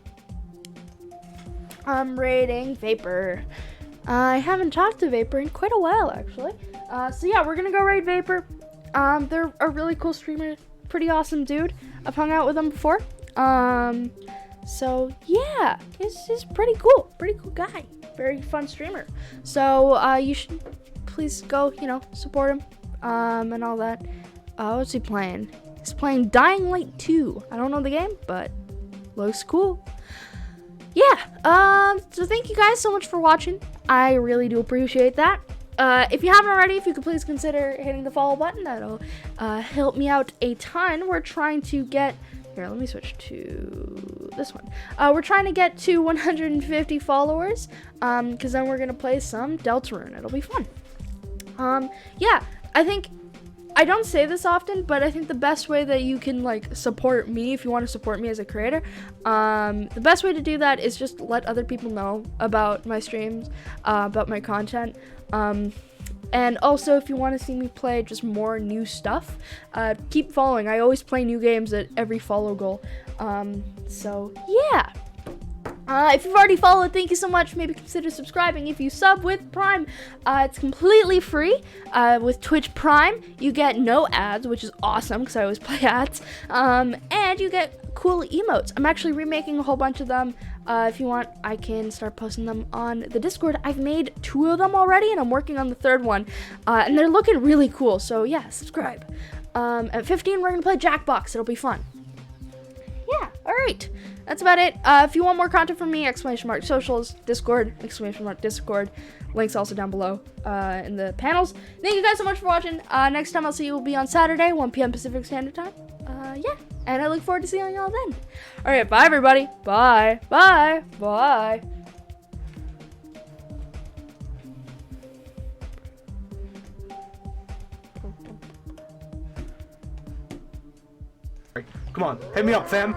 I'm rating Vapor. I haven't talked to Vapor in quite a while, actually. So yeah, we're gonna go rate Vapor. They're a really cool streamer, pretty awesome dude. I've hung out with them before. So yeah, he's pretty cool guy. Very fun streamer. So you should please go, support him, and all that. What's he playing? He's playing Dying Light 2. I don't know the game, but looks cool. Yeah, so thank you guys so much for watching. I really do appreciate that. If you haven't already, if you could please consider hitting the follow button, that'll help me out a ton. We're trying to get, here, let me switch to this one. We're trying to get to 150 followers, because then we're going to play some Deltarune. It'll be fun. Yeah, I don't say this often, but I think the best way that you can support me, if you want to support me as a creator, the best way to do that is just let other people know about my streams, about my content, and also if you want to see me play just more new stuff, keep following. I always play new games at every follow goal, so yeah. If you've already followed, thank you so much. Maybe consider subscribing. If you sub with Prime, it's completely free. With Twitch Prime, you get no ads, which is awesome because I always play ads. And you get cool emotes. I'm actually remaking a whole bunch of them. If you want, I can start posting them on the Discord. I've made 2 of them already, and I'm working on the 3rd one. And they're looking really cool, so yeah, subscribe. At 15, we're going to play Jackbox. It'll be fun. Yeah, alright. That's about it. If you want more content from me, !socials, Discord, !Discord. Links also down below in the panels. Thank you guys so much for watching. Next time I'll see you will be on Saturday, 1 p.m. Pacific Standard Time. Yeah, and I look forward to seeing y'all then. Alright, bye everybody. Bye. Bye. Bye. Come on, hit me up, fam.